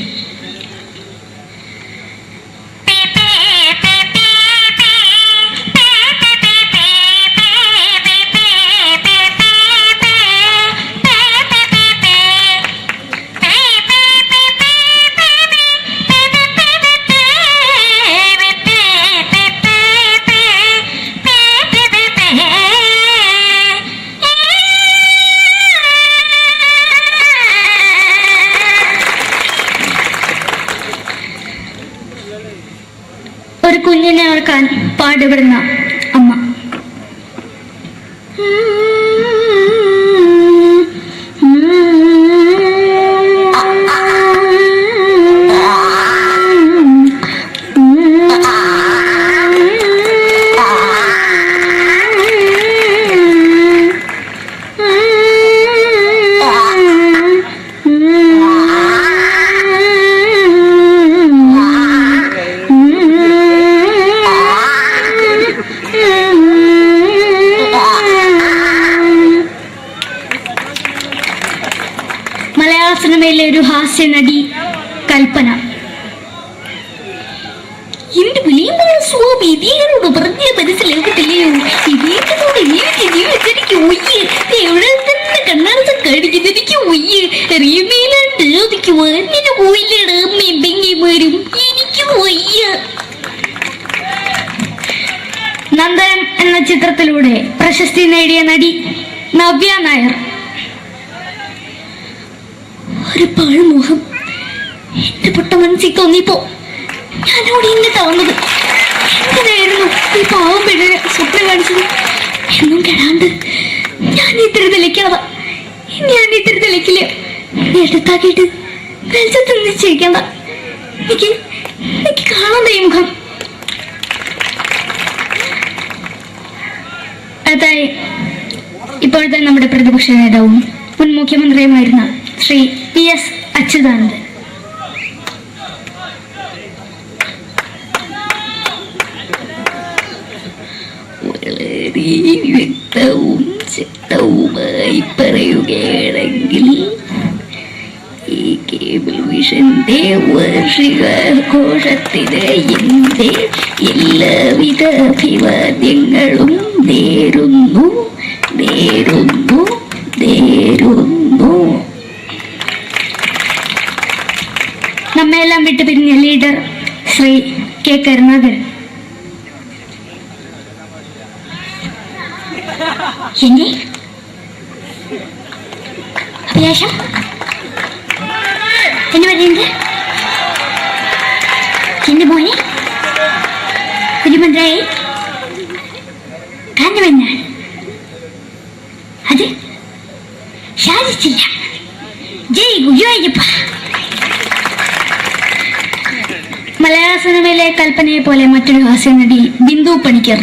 ഒരു കുഞ്ഞിനെ ഓർക്കാൻ പാടുപെടുന്ന അമ്മ. മലയാള സിനിമയിലെ ഒരു ഹാസ്യ നടി കൽപ്പന. എന്റെ വിളിയുമ്പോൾ സ്വാമി ഇതിനോട് പറഞ്ഞ മനസ്സിലാകത്തില്ലയോ? ഇതിനോട് ജീവിച്ചിരിക്കും ഒയ്യ്. എവിടെ തന്നെ കണ്ണാട കടിക്കുന്നത് എനിക്ക് ഒയ്യ്. റിയമയിലാണ്ട് എനിക്ക് വന്നിന് പോയില്ലേടാ മെമ്പെങ്കിമാരും. എനിക്ക് ഒയ്യ. നന്ദനം എന്ന ചിത്രത്തിലൂടെ പ്രശസ്തി നേടിയ നടി നവ്യ നായർ. ഒരു പാഴ്മോഹം എന്റെ പൊട്ട മനസ്സിൽ തോന്നിയപ്പോ ഞാനവിടെ ഇങ്ങോട്ടാ വന്നത്. എന്തിനായിരുന്നു ഈ പാവം പെണ്ണിനെ സ്വപ്നം കാണിച്ചത്? എന്നും കെടാണ്ട് ഞാൻ ഇത്തിരി തെളിക്കാതെ എടുത്താക്കിയിട്ട് വെളിച്ചത്ത് നിശ്ചയിക്കണ്ട. എനിക്ക് കാണാൻ ഈ മുഖം. അതായി ഇപ്പോഴത്തെ നമ്മുടെ പ്രതിപക്ഷ നേതാവും മുൻ മുഖ്യമന്ത്രിയുമായിരുന്ന ശ്രീ PS അച്യുതാനന്ദൻ. വളരെ വ്യക്തവും ശക്തവുമായി പറയുകയാണെങ്കിൽ ഈ കേബിൾ വിഷന്റെ വാർഷികാഘോഷത്തിന് എന്റെ എല്ലാവിധ അഭിവാദ്യങ്ങളും നേരുന്നു. നമ്മയെല്ലാം വിട്ടുപിരിഞ്ഞ ലീഡർ ശ്രീ K. കരുണാകരൻ. എന്റെ അഭിലാഷം എന്ന് പറയുന്നത് എന്റെ മോനെ കുഞ്ഞുമന്ത്രായി കാഞ്ഞവന്നാണ്. അത് സാധിച്ചില്ല. ജയ് ഗുരുവായൂരപ്പ. മലയാള സിനിമയിലെ കൽപ്പനയെ പോലെ മറ്റൊരു ഹാസ്യ നടി ബിന്ദു പണിക്കർ.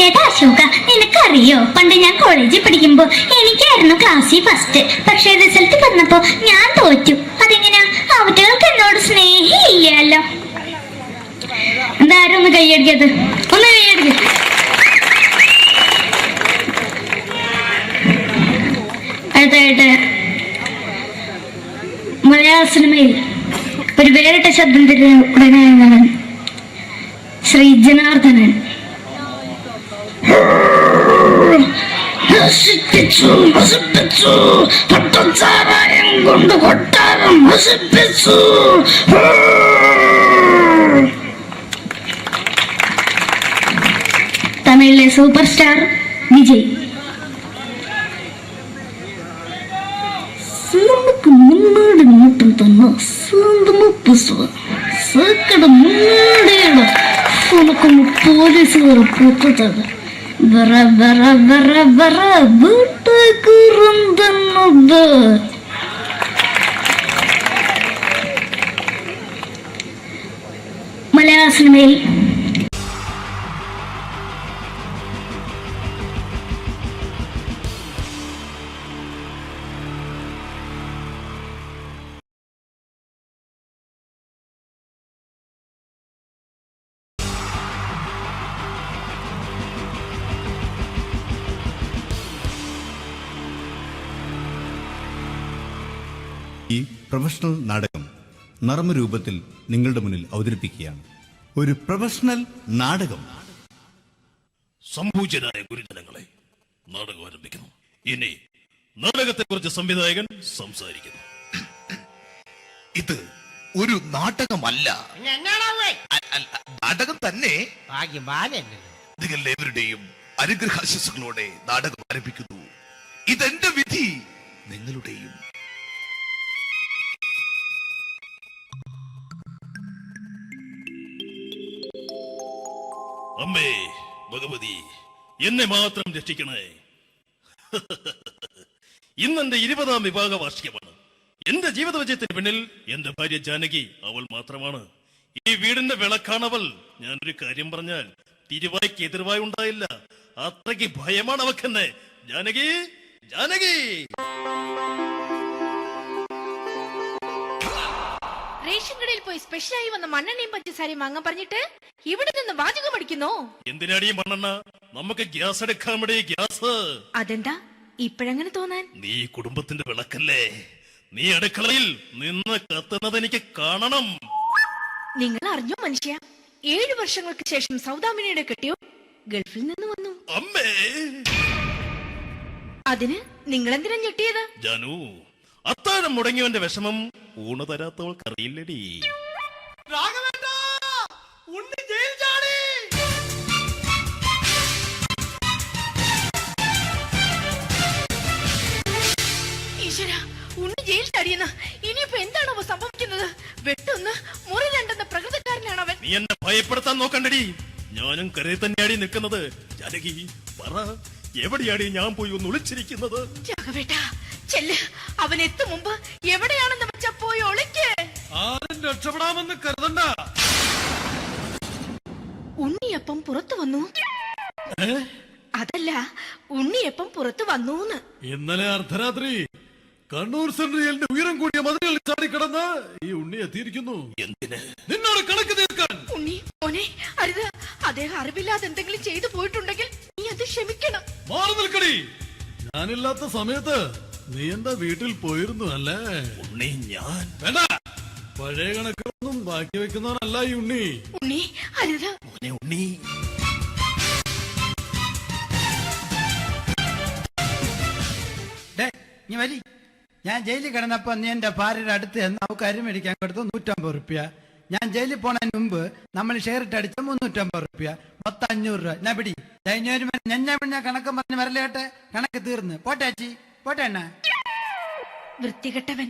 ഏതാ അശോക, നിനക്കറിയോ പണ്ട് ഞാൻ കോളേജിൽ പഠിക്കുമ്പോ എനിക്കായിരുന്നു ക്ലാസ്സിൽ ഫസ്റ്റ്. പക്ഷെ റിസൾട്ട് വന്നപ്പോ ഞാൻ തോറ്റു. അതെങ്ങനെയാ? അവറ്റകൾക്ക് എന്നോട് സ്നേഹമില്ലല്ലോ. എന്താരും ഒന്ന് കൈയടിക്കത്? ഒന്ന് കൈയടിക്ക. അടുത്തായിട്ട് മലയാള സിനിമയിൽ ഒരു വേറിട്ട ശബ്ദത്തിന്റെ ഉടനെയാണ് ശ്രീ ജനാർദ്ദനൻ. പട്ടച്ചാരായം കൊണ്ട് കൊട്ടാരം നശിപ്പിച്ചു. തമിഴിലെ സൂപ്പർ സ്റ്റാർ വിജയ്. നമുക്ക് മുന്നോടി നോട്ടം തന്നെ സ്വന്തമോ പുസ്തക സക്കട മുന്നോടിയാണ് ഉനക്കൊന്ന് പോലീസുകാർ പൊട്ടത് വറ വറ വറ വറ വീട്ടുകുറുന്നത്. മലയാള സിനിമയിൽ ഈ പ്രൊഫഷണൽ നാടകം നർമ്മരൂപത്തിൽ നിങ്ങളുടെ മുന്നിൽ അവതരിപ്പിക്കുകയാണ്. ഒരു പ്രൊഫഷണൽ നാടകം. സംഭൂജനായ ഗുരുജനങ്ങളെ, നാടകം ആരംഭിക്കുന്നു. ഇനി നാടകത്തെക്കുറിച്ച് സംവിധായകൻ സംസാരിക്കുന്നു. ഇത് ഒരു നാടകമല്ല, നാടകം തന്നെ. നിങ്ങളെവരുടെയും അനുഗ്രഹാശിസുകളോടെ നാടകം ആരംഭിക്കുന്നു. ഇതെന്റെ വിധി, നിങ്ങളുടെയും. അമ്മേ ഭഗവതി, എന്നെ മാത്രം രക്ഷിക്കണേ. ഇന്നെന്റെ 20ാം വിവാഹ വാർഷികമാണ്. എന്റെ ജീവിത വിജയത്തിന് പിന്നിൽ എന്റെ ഭാര്യ ജാനകി, അവൾ മാത്രമാണ്. ഈ വീടിന്റെ വിളക്കാണവൾ. ഞാനൊരു കാര്യം പറഞ്ഞാൽ തിരുവായ്ക്ക് എതിർവായി ഉണ്ടായില്ല. അത്രയ്ക്ക് ഭയമാണ് അവക്കെന്നെ. ജാനകി, ജാനകി. റേഷൻ കടയിൽ പോയി സ്പെഷ്യലായി വന്ന മണ്ണെണ്ണയും പഞ്ചസാരയും വാങ്ങാൻ പറഞ്ഞിട്ട് ഇവിടെ നിന്ന് വാചകം അടിക്കുന്നോ? എന്തിനാടി മണ്ണെണ്ണ? നമുക്ക് ഗ്യാസ് എടുക്കാൻ വേണ്ടി ഗ്യാസ്. അതെന്താ ഇപ്പഴങ്ങനെ തോന്നാൻ? നീ കുടുംബത്തിന്റെ വിളക്കല്ലേ. നീ അടുക്കളയിൽ നിന്ന് കത്തുന്നത് എനിക്ക് കാണണം. നിങ്ങൾ അറിഞ്ഞോ മനുഷ്യ, 7 വർഷങ്ങൾക്ക് ശേഷം സൗദാമിനിയുടെ കെട്ടിയോ ഗൾഫിൽ നിന്ന് വന്നു. അമ്മേ, അതിന് നിങ്ങൾ എന്തിനാ ഞെട്ടിയത്? ജാനു, അത്താഴം മുടങ്ങിയവന്റെ വിഷമം ഊണ് തരാത്തവൾക്കറിയില്ലടി. ഈശ്വര, ഉണ്ണി ജയിൽ ചാടിയെന്ന്. ഇനിയിപ്പോ എന്താണോ സംഭവിക്കുന്നത്? വെട്ടൊന്ന് മുറി രണ്ടെന്ന പ്രകൃതക്കാരനാണ് അവൻ. നീ എന്നെ ഭയപ്പെടുത്താൻ നോക്കണ്ടടി. ഞാനും കരയിൽ തന്നെയാടി നിൽക്കുന്നത്. ജാനകി, പറ, എവിടെയാടി ഞാൻ പോയി ഒന്ന് ഒളിച്ചിരിക്കുന്നത്? രാഘവേട്ടാ, ചെല്ല്. അവൻ എത്തും മുമ്പ് എവിടെയാണെന്ന് വെച്ചാ പോയി ഒളിക്ക്. ആരും രക്ഷപ്പെടാമെന്ന് കരുതണ്ട. ഉണ്ണിയപ്പം പുറത്തു വന്നു. അതല്ല, ഉണ്ണിയപ്പം പുറത്തു വന്നൂന്ന്. ഇന്നലെ അർദ്ധരാത്രി കണ്ണൂർ സെൻട്രലിന്റെ ഉയരം കൂടിയ മതിലുകളിൽ ചാടിക്കിടന്ന് ഈ ഉണ്ണി എത്തിയിരിക്കുന്നു. എന്തിന്? നിന്നോട് കണക്ക് തീർക്കാൻ. ഉണ്ണി മോനെ, അരുത്. അദ്ദേഹം അറിവില്ലാതെ എന്തെങ്കിലും ചെയ്തു പോയിട്ടുണ്ടെങ്കിൽ നീ അത് ക്ഷമിക്കണം. മാറി നിൽക്കടി. ഞാനില്ലാത്ത സമയത്ത് നീ എന്താ വീട്ടിൽ പോയിരുന്നു അല്ലേ? ഉണ്ണി, ഞാൻ വേണ്ട. പഴയ കണക്കൊന്നും ബാക്കി വെക്കുന്നവനല്ല ഈ ഉണ്ണി. ഉണ്ണി, അരുത്. ഉണ്ണി, ഞാൻ ജയിലിൽ കിടന്നപ്പോ നീ എന്റെ ഭാര്യയുടെ അടുത്ത് എന്ന് അവർക്ക് അരി മേടിക്കാൻ കൊടുത്തു 150 റുപ്യ. ഞാൻ ജയിലിൽ പോണതിന് മുമ്പ് നമ്മൾ ഷെയർ ഇട്ട് അടിച്ച 350 റുപ്യ, മൊത്തം 500 രൂപ. ഞാൻ പിടി ഞാൻ കണക്ക് പറഞ്ഞ് വരലേട്ടെ. കണക്ക് തീർന്ന് പോട്ടെ അച്ചി, പോട്ടെ അണ്ണ. വൃത്തികെട്ടവൻ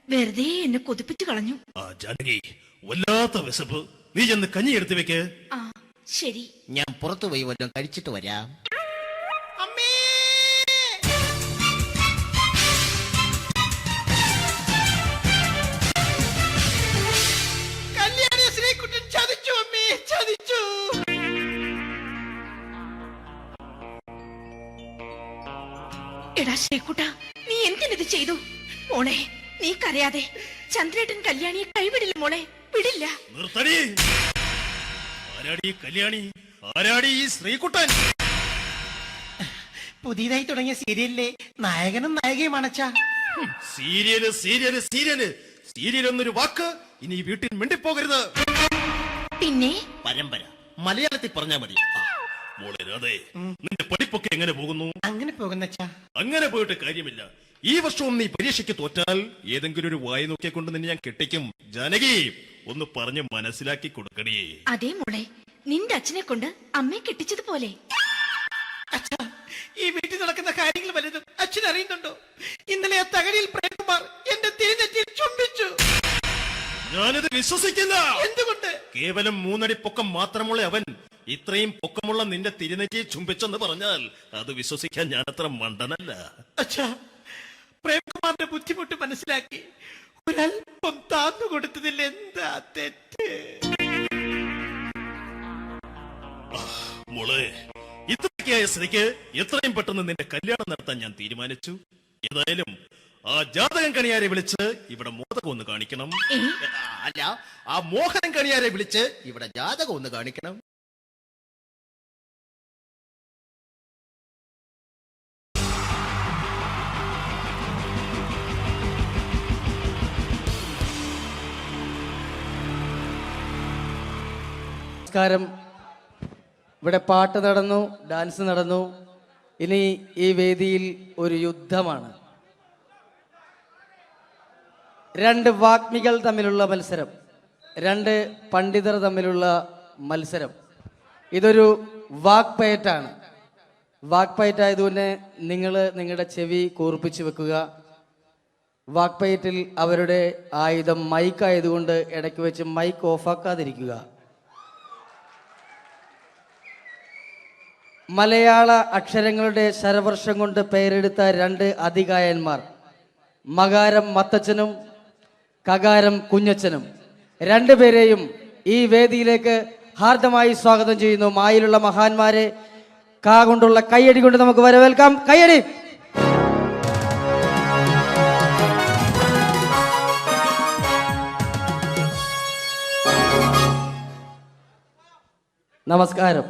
വെറുതെ എന്നെ കൊതിപ്പിച്ചു കളഞ്ഞു. ജാനകി, വല്ലാത്ത വിശപ്പ്. നീ ചെന്ന് കഞ്ഞി എടുത്തു വെക്ക്. ആ ശരി, ഞാൻ പുറത്തു പോയി വല്ലതും കഴിച്ചിട്ട് വരാം. എടാ ശ്രീകുട്ട, നീ എന്തിനിത് ചെയ്തു? മോളെ, നീ കരയാതെ. ചന്ദ്രേട്ടൻ കല്യാണിയെ കൈവിടില്ല മോളെ, വിടില്ല. നിർത്തടി. ആരാടി കല്യാണി? ആരാടി ഈ ശ്രീകുട്ടൻ? പുതിയതായി തുടങ്ങിയ സീരിയലിലെ നായകനും നായികയും അണച്ചാ. സീരിയല് സീരിയല് സീരിയല് സീരിയൽ എന്നൊരു വാക്ക് ഇനി വീട്ടിൽ മിണ്ടിപ്പോകരുത്. പിന്നെ പരമ്പര മലയാളത്തിൽ പറഞ്ഞാ മതി. മോളെ രാധേ, നിന്റെ പഠിപ്പൊക്കെ എങ്ങനെ പോകുന്നു? അങ്ങനെ പോകുന്നച്ചാ. അങ്ങനെ പോയിട്ട് കാര്യമില്ല. ഈ വർഷവും നീ പരീക്ഷയ്ക്ക് തോറ്റാൽ ഏതെങ്കിലും ഒരു വായി നോക്കിയെ കൊണ്ട് നിന്നെ ഞാൻ കെട്ടിക്കും. ജാനകി, ഒന്ന് പറഞ്ഞ് മനസ്സിലാക്കി കൊടുക്കണേ. അതേ മോളെ, നിന്റെ അച്ഛനെ കൊണ്ട് അമ്മയെ കെട്ടിച്ചതുപോലെ. ഈ വീട്ടിൽ നടക്കുന്ന കാര്യങ്ങൾ വലുതും അച്ഛൻ അറിയുന്നുണ്ടോ? ഇന്നലെ ആ തകഴിയിൽ പ്രേംകുമാർ എന്റെ തിരിഞ്ഞെറ്റിൽ ചുംബിച്ചു. ഞാനിത് വിശ്വസിക്കില്ല. എന്തുകൊണ്ട്? കേവലം 3 അടി പൊക്കം മാത്രമുള്ള അവൻ ഇത്രയും പൊക്കമുള്ള നിന്റെ തിരുനെറ്റിയെ ചുംബിച്ചെന്ന് പറഞ്ഞാൽ അത് വിശ്വസിക്കാൻ ഞാൻ അത്ര മണ്ടനല്ല. അച്ഛാ, പ്രേംകുമാറിന്റെ ബുദ്ധിമുട്ട് മനസ്സിലാക്കി ഒരല്പം താന്നു കൊടുത്തതിൽ എന്താ തെറ്റ്? മോളെ, ഇത്രയ്ക്കായ സ്ഥിതിക്ക് എത്രയും പെട്ടെന്ന് നിന്റെ കല്യാണം നടത്താൻ ഞാൻ തീരുമാനിച്ചു. ഏതായാലും ആ ജാതകം കണിയാരെ വിളിച്ച് ഇവിടെ മോദകം ഒന്ന് കാണിക്കണം. അല്ല, ആ മോഹനം കണിയാരെ വിളിച്ച് ഇവിടെ ജാതകം ഒന്ന് കാണിക്കണം. നമസ്കാരം. ഇവിടെ പാട്ട് നടന്നു, ഡാൻസ് നടന്നു. ഇനി ഈ വേദിയിൽ ഒരു യുദ്ധമാണ്. രണ്ട് വാഗ്മികൾ തമ്മിലുള്ള മത്സരം, രണ്ട് പണ്ഡിതർ തമ്മിലുള്ള മത്സരം. ഇതൊരു വാക്പയറ്റാണ്. വാക്പയറ്റായതുകൊണ്ട് നിങ്ങൾ നിങ്ങളുടെ ചെവി കൂർപ്പിച്ച് വെക്കുക. വാക്പയറ്റിൽ അവരുടെ ആയുധം മൈക്കായതുകൊണ്ട് ഇടയ്ക്ക് വെച്ച് മൈക്ക് ഓഫാക്കാതിരിക്കുക. മലയാള അക്ഷരങ്ങളുടെ ശരവർഷം കൊണ്ട് പേരെടുത്ത രണ്ട് അതികായന്മാർ, മകാരം മത്തച്ഛനും കകാരം കുഞ്ഞച്ഛനും, രണ്ടുപേരെയും ഈ വേദിയിലേക്ക് ഹാർദമായി സ്വാഗതം ചെയ്യുന്നു. മായിലുള്ള മഹാന്മാരെ കാ കൊണ്ടുള്ള കയ്യടി കൊണ്ട് നമുക്ക് വരവേൽക്കാം. കയ്യടി. നമസ്കാരം.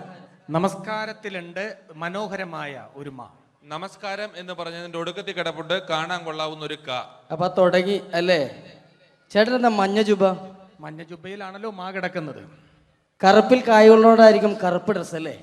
നമസ്കാരത്തിലുണ്ട് മനോഹരമായ ഒരു മാ. നമസ്കാരം എന്ന് പറഞ്ഞതിന്റെ ഒടുക്കത്തിൽ കിടപ്പുണ്ട് കാണാൻ കൊള്ളാവുന്ന ഒരു ക. അപ്പൊ തുടങ്ങി അല്ലേ? ചേട്ടൻ എന്താ മഞ്ഞ ജുബ? മഞ്ഞ ജുബയിലാണല്ലോ മാ കിടക്കുന്നത്. കറുപ്പിൽ കായുള്ളോടായിരിക്കും കറുപ്പ് ഡ്രസ് അല്ലേ?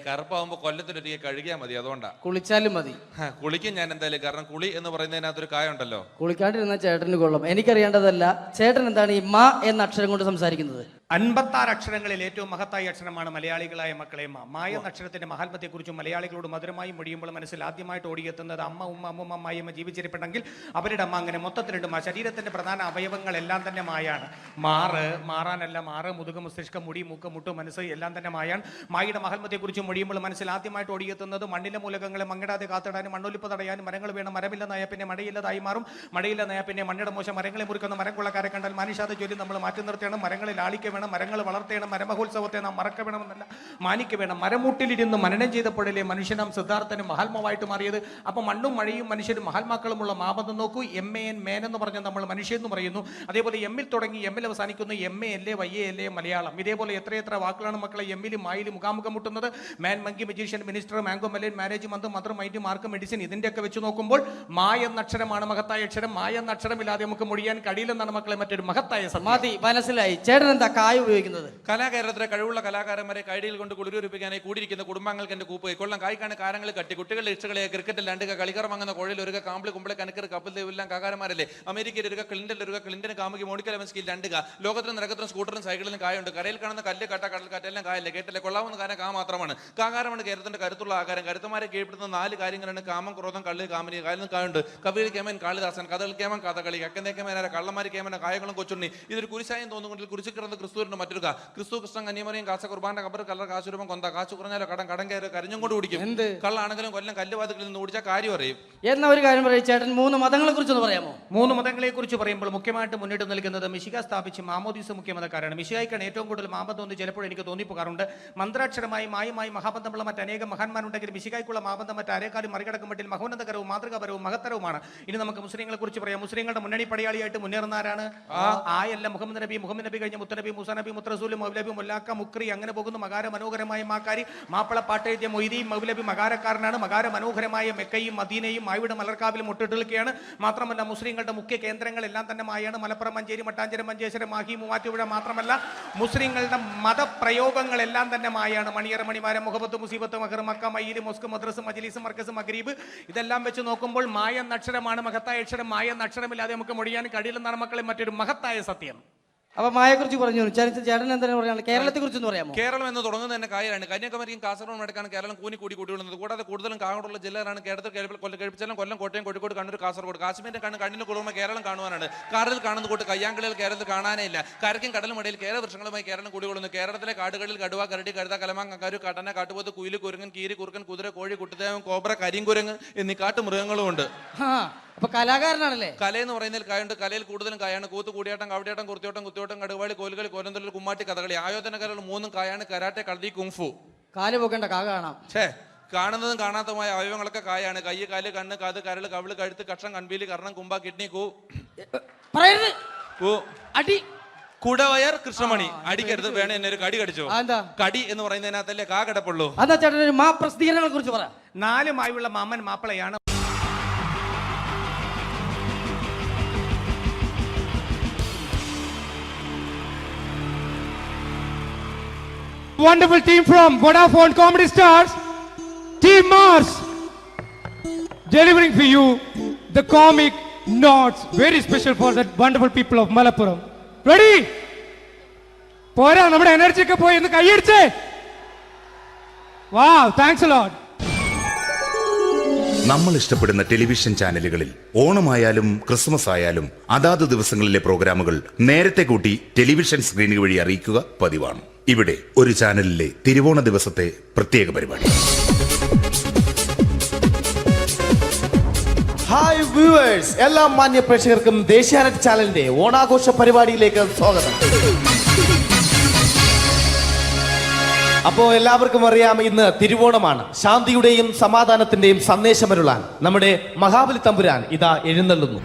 കറുപ്പാവുമ്പോ കൊല്ലത്തിലൊരിക്കൽ കഴുകിയാൽ മതി, അതുകൊണ്ടാ. കുളിച്ചാലും മതി. കുളിക്കും ഞാൻ എന്തായാലും, കാരണം കുളി എന്ന് പറയുന്നതിനകത്തൊരു കായുണ്ടല്ലോ. കുളിക്കാണ്ടിരുന്ന ചേട്ടന് കൊള്ളും. എനിക്കറിയേണ്ടതല്ല, ചേട്ടൻ എന്താണ് ഈ മാ എന്ന അക്ഷരം കൊണ്ട് സംസാരിക്കുന്നത്? 56 അക്ഷരങ്ങളിൽ ഏറ്റവും മഹത്തായ അക്ഷരമാണ് മലയാളികളായ മക്കളെ മാ. മായ എന്ന അക്ഷരത്തിന്റെ മഹാത്മത്തെക്കുറിച്ചും മലയാളികളോട് മധുരമായി മൊഴിയുമ്പോൾ മനസ്സിൽ ആദ്യമായിട്ട് ഓടിയെത്തുന്നത് അമ്മ, ഉമ്മ, അമ്മുമ്മ, അമ്മായിയമ്മ ജീവിച്ചിരിപ്പുണ്ടെങ്കിൽ അവരുടെ അമ്മ. അങ്ങനെ മൊത്തത്തിലുണ്ട് മാ. ശരീരത്തിന്റെ പ്രധാന അവയവങ്ങളെല്ലാം തന്നെ മായാണ്. മാറ്, മാറാനല്ല, മാറ്, മുതുക, മസ്തിഷ്കം, മുടി, മൂക്ക്, മുട്ട്, മനസ്സ് എല്ലാം തന്നെ മായാണ്. മായയുടെ മഹാത്മത്തെക്കുറിച്ചും മൊഴിയുമ്പോൾ മനസ്സിൽ ആദ്യമായിട്ട് ഓടിയെത്തുന്നത് മണ്ണിലെ മൂലകങ്ങളെ മങ്ങിടാതെ കാത്തിടാനും മണ്ണൊലിപ്പ് തടയാനും മരങ്ങൾ വേണം. മരമില്ലെന്നായ പിന്നെ മഴയില്ലതായി മാറും, മഴയില്ലെന്നായ പിന്നെ മണ്ണിയുടെ മോശം. മരങ്ങളെ മുറിക്കുന്ന മരം കൊള്ളക്കാരെ കണ്ടാൽ മനുഷ്യാത ജോലി നമ്മൾ മാറ്റി നിർത്തണം. മരങ്ങളെ ലാളിക്ക വേണം, മരങ്ങൾ വളർത്തേണം. മരമഹോത്സവത്തെ നാം മറക്ക വേണമെന്നല്ല, മാനിക്ക വേണം. മരമൂട്ടിലിരുന്ന് മനനം ചെയ്തപ്പോഴല്ലേ മനുഷ്യനാം സിദ്ധാർത്ഥനും മഹാത്മാവായിട്ട് മാറിയത്. അപ്പൊ മണ്ണും മഴയും മനുഷ്യരും മഹാത്മാക്കളുമുള്ള മാബന്ധം നോക്കൂ. MAN മേൻ എന്ന് പറഞ്ഞാൽ നമ്മൾ മനുഷ്യൻ എന്ന് പറയുന്നു. അതേപോലെ എമ്മിൽ തുടങ്ങി എമ്മിൽ അവസാനിക്കുന്നു. MA YA Malayalam. ഇതേപോലെ എത്രയെത്ര വാക്കുകളാണ് മക്കളെ എമ്മിലും മായിലും മുഖാമുഖം മുട്ടുന്നത്. Man, monkey, magician, minister, mango melon, marriage, month, mother, mind, mark, medicine, ഇതിന്റെയൊക്കെ വെച്ച് നോക്കുമ്പോൾ മായ എന്ന അക്ഷരമാണ് മഹത്തായ അക്ഷരം. മായ എന്ന അക്ഷരമില്ലാതെ നമുക്ക് മൊഴിയാൻ കഴിയില്ലെന്നാണ് മക്കളെ മറ്റൊരു മഹത്തായ സമാധി. മനസ്സിലായി. ചേട്ടൻ എന്താ കായ ഉപയോഗിക്കുന്നത്? കലാകാരത്തിലെ കഴിവുള്ള കലാകാരന്മാരെ കൈഡിയിൽ കൊണ്ട് കുളിരൂരിപ്പിക്കാനായി കൂടിയിരിക്കുന്ന കുടുംബാംഗങ്ങൾക്ക് എന്റെ കൂപ്പ് കൊല്ലം കായ്ക്കാണ് കാരങ്ങൾ കട്ടി കുട്ടികളുടെ ഇഷ്ടകളെ ക്രിക്കറ്റിൽ രണ്ടുക കളിക്കർ വാങ്ങുന്ന കോഴിൽ ഒരു കാമ്പിളി കുമ്പളെ കനക്കർ കപ്പിൽ ദേവെല്ലാം കാകാരന്മാരല്ലേ. അമേരിക്കയിൽ ഒരു ക്ലിന്റൻ ഒരു ക്ലിന്റൻ കാമുകി മോണിക്കൽ എവൻസ്കിൽ രണ്ടുക. ലോകത്തിലും നിരക്കത്തിലും സ്കൂട്ടറും സൈക്കിളിലും കായുണ്ട്. കരയിൽ കാണുന്ന കല്ല്, കട്ട, കടൽക്കാറ്റെല്ലാം കായല്ലേ. കേട്ടല്ലേ കൊള്ളാവുന്ന കാര്യം കാ മാത്രമാണ്. കാകാരമാണ് കേരളത്തിന്റെ കരുത്തുള്ള ആകാരം. കരുത്തുമാരെ കീഴ്പ്പെടുത്തുന്ന 4 കാര്യങ്ങളാണ് കാമം, ക്രോധം, കള്ളി, കാമനി. കായലിൽ കായുണ്ട്. കവിയിൽ കേമൻ കാളിദാസൻ, കഥകൾ കേമൻ കഥകളി, കക്കന്തേ കേമനാര, കള്ളന്മാരി കേമന, കായകളും കൊച്ചുണ്ണി. ഇതൊരു കുരിശായം തോന്നുകൊണ്ടിൽ കുരിശു കിടന്ന് ക്രിസ്തുവിന്റെ മറ്റൊരു ക്രിസ്തു, കൃഷ്ണൻ, കന്യമറിയും, കാസ, കുർബാന, കബർ, കല്ലർ, കാശുരൂപം, കൊന്ത. കാശു കുറഞ്ഞാലോ കടം കയറി കരഞ്ഞും കൊണ്ട് കുടിക്കും. എന്ത് കള്ളാണെങ്കിലും കൊല്ലം കല്ലുവാതികളിൽ നിന്ന് ഓടിച്ചാൽ കാര്യം അറിയും. എന്ന ഒരു കാര്യം പറയും ചേട്ടൻ. 3 മതങ്ങളെ കുറിച്ചൊന്ന് പറയാമോ? 3 മതങ്ങളെ കുറിച്ച് പറയുമ്പോൾ മുഖ്യമായിട്ട് മുന്നിട്ട് നിൽക്കുന്നത് മിശിക സ്ഥാപിച്ച് മാമോദീസ മുഖ്യമതക്കാരാണ്. മിശികായിക്കാണ് ഏറ്റവും കൂടുതൽ മാബന്ധം എന്ന് ചിലപ്പോൾ എനിക്ക് തോന്നിപ്പോകാറുണ്ട്. മന്ത്രാക്ഷരമായി മായുമായി മഹാബന്ധമുള്ള മറ്റനേകം മഹാന്മാരുണ്ടെങ്കിൽ മിശികായ്ക്കുള്ള മാബന്ധം മറ്റാരേക്കാളും മറികടക്കും മട്ടിൽ മഹോന്നതകരവും മാതൃകാപരവും മഹത്തരവുമാണ്. ഇനി നമുക്ക് മുസ്ലിങ്ങളെ കുറിച്ച് പറയാം. മുസ്ലിങ്ങളുടെ മുന്നണി പടയാളിയായിട്ട് മുന്നേറുന്നവരാണ് ആയല്ല മുഹമ്മദ് നബി, മുഹമ്മദ് നബി കഴിഞ്ഞ മുത്തനബി, മൂസാ നബി, മുത്തറസൂൽ, മൗലബി, മുല്ലാക്ക, മുക്രി, അങ്ങനെ പോകുന്നു. മകാര മനോഹരമായ മാക്കാരി, മാപ്പിള പാട്ടെഴുതിയ മൊയ്തീൻ മൗലബി മകാരക്കാരനാണ്. മകാര മനോഹരമായ മെക്കയും മദീനയും മായുടെ മലർക്കാവിലും മുട്ടിട്ടിരിക്കുകയാണ്. മാത്രമല്ല മുസ്ലിങ്ങളുടെ മുഖ്യ കേന്ദ്രങ്ങളെല്ലാം തന്നെ മായാണ്. മലപ്പുറം, മഞ്ചേരി, മട്ടാഞ്ചേരി, മഞ്ചേശ്വരം, മാഹി, മൂവാറ്റുപുഴ. മാത്രമല്ല മുസ്ലിങ്ങളുടെ മതപ്രയോഗങ്ങളെല്ലാം തന്നെ മായാണ്. മണിയറ, മണിമാരം, മുഹബത്ത്, മുസീബത്ത്, മഹർ, മക്ക, മയ്യിൽ, മൊസ്ക്, മദ്രസ്, മജ്ലിസ്, മർക്കസ്, മഗ്രീബ്, ഇതെല്ലാം വെച്ച് നോക്കുമ്പോൾ മായ എന്ന അക്ഷരമാണ് മഹത്തായ അക്ഷരം. മായ എന്ന അക്ഷരമില്ലാതെ നമുക്ക് മൊഴിയാൻ കഴിയില്ലെന്നാണ് മക്കളെ മറ്റൊരു മഹത്തായ സത്യം. അപ്പൊ മായയെ കുറിച്ച് പറഞ്ഞു. ചേട്ടൻ എന്താണ് പറയാനുള്ളത്? കേരളത്തെ കുറിച്ച് പറയാമോ? കേരളം എന്ന് തുടങ്ങുന്നത് തന്നെ കായാണ്. കന്യാകുമാരിയും കാസർഗോഡ് അടക്കാണ് കേരളം കൂടി കൂടിയുള്ളത്. കൂടാതെ കൂടുതലും കാടുള്ള ജില്ലകളാണ് കേരളത്തിൽ. കഴിപ്പിച്ചാലും കൊല്ലം, കോട്ടയം, കോഴിക്കോട്, കണ്ണൂർ, കാസർഗോഡ്. കാശ്മീരിന്റെ കണ്ണിന് കുളിർമ കേരളം കാണുവാനാണ്. കാറിൽ കാണുന്ന കൂട്ട് കയ്യാങ്കളികൾ കേരളത്തിൽ കാണാനേ ഇല്ല. കരയ്ക്കും കടലും ഇടയിൽ കേരള വൃക്ഷങ്ങളുമായി കേരളം കൂടികൊള്ളുന്നു. കേരളത്തിലെ കാടുകളിൽ കടുവ, കരടി, കഴുത, കലമാങ്ങ, കരു, കട്ടന, കാട്ടുപോത്ത്, കുയില്, കുരങ്ങൻ, കീരി, കുറുക്കൻ, കുതിര, കോഴി, കുട്ടിദേവൻ, കോബ്ര, കരിങ്കുരങ്ങ് എന്നീ കാട്ടുമൃഗങ്ങളും ഉണ്ട്. അപ്പൊ കലാകാരനാണല്ലേ? കലയെന്ന് പറയുന്നതിൽ കായുണ്ട്. കലയിൽ കൂടുതലും കായാണ്. കൂത്ത്, കൂടിയാട്ടം, കവടിയാട്ടം, കുർത്തിയോട്ടം, കുത്തിയോട്ടം, കടുവാളി, കോലുകളി, കോലന്തള്ളൽ, കുമ്മാട്ടി, കഥകളി. ആയോധന കലകൾ 3 കായാണ്. കരാട്ടെ, കളരി, കുങ്ഫു. കാല് പോകേണ്ട കാ കാണാം. കാണുന്നതും കാണാത്തതുമായ അവയവങ്ങളൊക്കെ കായാണ്. കൈ, കാല്, കണ്ണ്, കാത്, കരള്, കവിള്, കഴുത്ത്, കക്ഷം, കൺപീലി, കർണം, കുമ്പ, കിഡ്നി, അടി, കുടവയർ, കൃഷ്ണമണി. അടിക്കരുത്, വേണേ എന്നെ ഒരു കടി കടിച്ചോ. കടി എന്ന് പറയുന്നതിനകത്തല്ലേ കാ കിടപ്പുള്ളൂ. അതാ ചേട്ടൻ ഒരു മാ പ്രസിദ്ധീകരണങ്ങളെ കുറിച്ച് പറ. 4 മായുള്ള മാമൻ മാപ്പിളയാണ്. wonderful team from Vodafone Comedy Stars, Team Mars, delivering for you the comic notes, very special for the wonderful people of Malappuram. Ready? പോരാ, നമ്മുടെ എനർജി ഒക്കെ പോയി ഒന്ന് കൈയടിച്ചേ. Wow, thanks a lot. നമ്മൾ ഇഷ്ടപ്പെടുന്ന ടെലിവിഷൻ ചാനലുകളിൽ ഓണമായാലും ക്രിസ്മസ് ആയാലും അതാത് ദിവസങ്ങളിലെ പ്രോഗ്രാമുകൾ നേരത്തെ കൂട്ടി ടെലിവിഷൻ സ്ക്രീനുകൾ വഴി അറിയിക്കുക പതിവാണ്. ഇവിടെ ഒരു ചാനലിലെ തിരുവോണ ദിവസത്തെ പ്രത്യേക പരിപാടി. ഹായ് വ്യൂവേഴ്സ്, എല്ലാ മാന്യ പ്രേക്ഷകർക്കും ദേശീയാനെറ്റ് ചാനലിന്റെ ഓണാഘോഷ പരിപാടിയിലേക്ക് സ്വാഗതം. അപ്പോ എല്ലാവർക്കും അറിയാം, ഇന്ന് തിരുവോണമാണ്. ശാന്തിയുടെയും സമാധാനത്തിന്റെയും സന്ദേശമരുളാൻ നമ്മുടെ മഹാബലി തമ്പുരാൻ ഇതാ എഴുന്നള്ളുന്നു.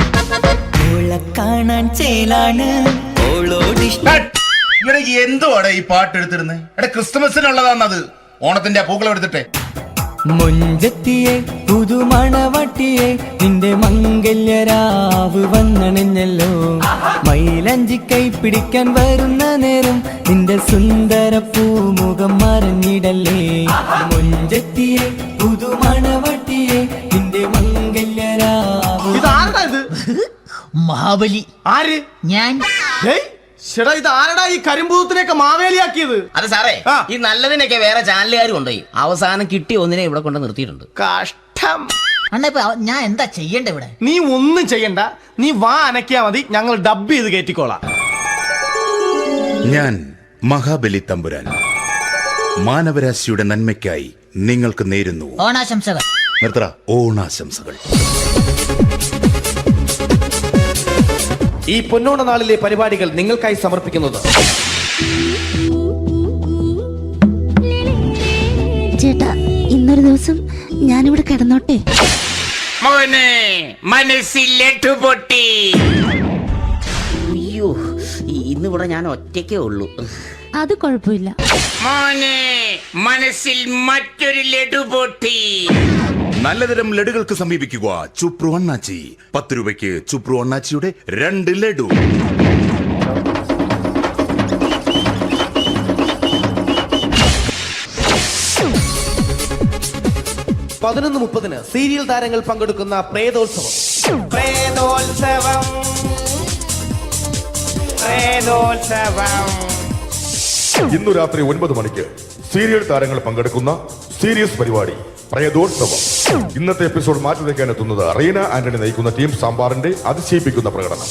കാണാൻ ചേലാണ് എന്തുവാടെ ഈ പാട്ട് എടുത്തിരുന്നത്? എടാ, ക്രിസ്തുമസിനുള്ളതാണത്. ഓണത്തിന്റെ പൂക്കളം എടുത്തിട്ടെ. മുഞ്ചത്തിയെ പുതുമണവട്ടിയെ നിന്റെ മംഗല്യരാവ് വന്നണിഞ്ഞല്ലോ. മൈലഞ്ചി കൈ പിടിക്കാൻ വരുന്ന നേരം നിന്റെ സുന്ദര പൂമുഖം മറഞ്ഞിടല്ലേ. മുഞ്ചത്തിയെ പുതുമണവട്ടിയെ നിന്റെ മംഗല്യരാവ്. മഹാബലി ആര്? ഞാൻ. ഇത് ആരടാ ഈ കരിമ്പൂത്തിനെയൊക്കെ മാവേലിയാക്കിയത്? അത് സാറേ, ഈ നല്ലതിനൊക്കെ വേറെ ചാനലുകാർ കൊണ്ടുപോയി അവസാനം കിട്ടി ഒന്നിനെ ഇവിടെ കൊണ്ട് നിർത്തിയിട്ടുണ്ട്. കഷ്ടം. ഞാൻ എന്താ ചെയ്യണ്ട ഇവിടെ? നീ ഒന്നും ചെയ്യണ്ട, നീ വാ അനക്കിയാ മതി, ഞങ്ങൾ ഡബ് ചെയ്ത് കയറ്റിക്കോളാം. ഞാൻ മഹാബലി തമ്പുരാൻ മാനവരാശിയുടെ നന്മയ്ക്കായി നിങ്ങൾക്ക് നേരുന്നു ഓണാശംസകൾ. നിർത്തറ, ഓണാശംസകൾ. ഈ പൊന്നോണ നാളിലെ പരിപാടികൾ നിങ്ങൾക്കായി സമർപ്പിക്കുന്നത് ചേട്ടാ, ഇന്നൊരു ദിവസം ഞാനിവിടെ കിടന്നോട്ടെ. മോനെ മനസ്സിലെട്ടു പൊട്ടി. അയ്യോ, ഇന്നിവിടെ ഞാൻ ഒറ്റയ്ക്കേ ഉള്ളൂ. അത് കുഴപ്പമില്ല. മോനെ മനസ്സിൽ മറ്റൊരു ലഡു പൊട്ടി. നല്ലതരം ലഡുകൾക്ക് സമീപിക്കുക ചുപ്രു അണ്ണാച്ചി. 10 രൂപയ്ക്ക് ചുപ്രു അണ്ണാച്ചിയുടെ 2 ലഡു. (11:30) സീരിയൽ താരങ്ങൾ പങ്കെടുക്കുന്ന പ്രേതോത്സവം. ഇന്നു രാത്രി 9 മണിക്ക് സീരിയൽ താരങ്ങൾ പങ്കെടുക്കുന്ന സീരിയസ് പരിപാടി പ്രേതോത്സവം. ഇന്നത്തെ എപ്പിസോഡ് മാറ്റി വയ്ക്കാൻ എത്തുന്നത് റീന ആന്റണി നയിക്കുന്ന ടീം സാമ്പാറിന്റെ അതിശയിപ്പിക്കുന്ന പ്രകടനം.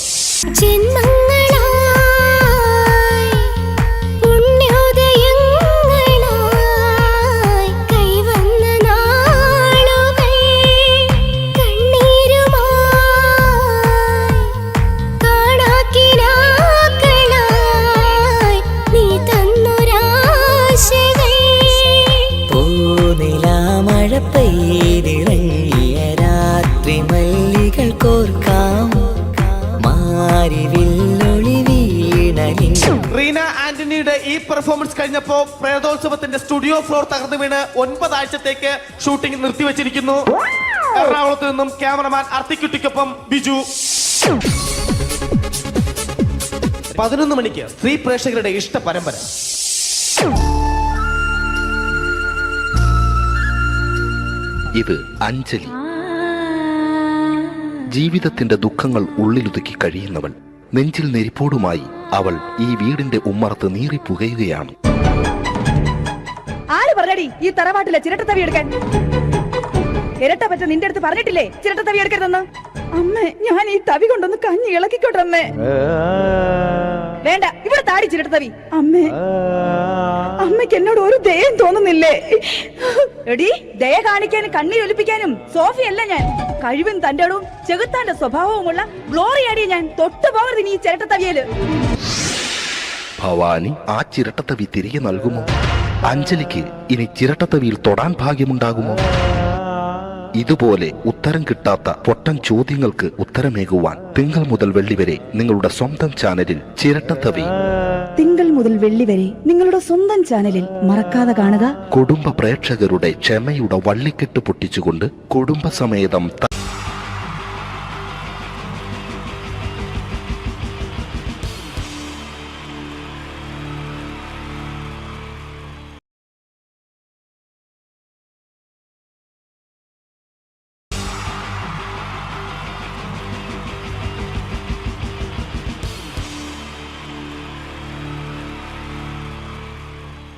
റീന ആന്റണിയുടെ ഈ പെർഫോമൻസ് കഴിഞ്ഞപ്പോ പ്രേതോത്സവത്തിന്റെ സ്റ്റുഡിയോ ഫ്ലോർ തകർന്നു വീണ് 9 ആഴ്ചത്തേക്ക് ഷൂട്ടിംഗ് നിർത്തിവെച്ചിരിക്കുന്നു. എറണാകുളത്ത് നിന്നും ക്യാമറമാൻ അർത്തിക്കുട്ടിക്കൊപ്പം ബിജു. 11 മണിക്ക് സ്ത്രീ പ്രേക്ഷകരുടെ ഇഷ്ട പരമ്പര. ഇത് അഞ്ജലി. ജീവിതത്തിന്റെ ദുഃഖങ്ങൾ ഉള്ളിലൊതുക്കി കഴിയുന്നവൾ. നെഞ്ചിൽ നെരിപ്പോടുമായി അവൾ ഈ വീടിന്റെ ഉമ്മറത്ത് നീറിപ്പുകയുകയാണ്. ആര് പറഞ്ഞടി ഈ തറവാട്ടിലെ ചിരട്ടത്തവി എടുക്കാൻ? ഇരട്ട പറ്റ നിന്റെ അടുത്ത് പറഞ്ഞിട്ടില്ലേ ചിരട്ടത്തവി എടുക്കരുതെന്ന്? അമ്മേ, ഞാൻ ഈ തവി കൊണ്ടൊന്ന് കഞ്ഞി ഇളക്കിക്കോട്ടെ അമ്മേ. വേണ്ട, ഇവിടെ താടി ചിരട്ടത്തവി. അമ്മേ, അമ്മയ്ക്ക് എന്നോട് ഒരു ദയം തോന്നുന്നില്ലേ? എടി, ദയ കാണിക്കാനും കണ്ണീരൊലിപ്പിക്കാനും സോഫിയല്ല ഞാൻ. കഴിവും തന്റെടവും ചെകുത്താന്റെ സ്വഭാവവുമുള്ള ഗ്ലോറിയാടി ഞാൻ. തൊട്ടുപോകരുത് നീ ചിരട്ടത്തവിയല്. ഭവാനി ആ ചിരട്ടത്തവി തിരികെ നൽകുമോ? അഞ്ജലിക്ക് ഇനി ചിരട്ടത്തവിയിൽ തൊടാൻ ഭാഗ്യമുണ്ടാകുമോ? ഇതുപോലെ ഉത്തരം കിട്ടാത്ത പൊട്ടൻ ചോദ്യങ്ങൾക്ക് ഉത്തരമേകുവാൻ തിങ്കൾ മുതൽ വെള്ളി വരെ നിങ്ങളുടെ സ്വന്തം ചാനലിൽ ചിരട്ടത്തവി. തിങ്കൾ മുതൽ വെള്ളി വരെ നിങ്ങളുടെ സ്വന്തം ചാനലിൽ മറക്കാതെ കാണുക. കുടുംബ പ്രേക്ഷകരുടെ ക്ഷമയുടെ വള്ളിക്കെട്ട് പൊട്ടിച്ചുകൊണ്ട് കുടുംബസമേതം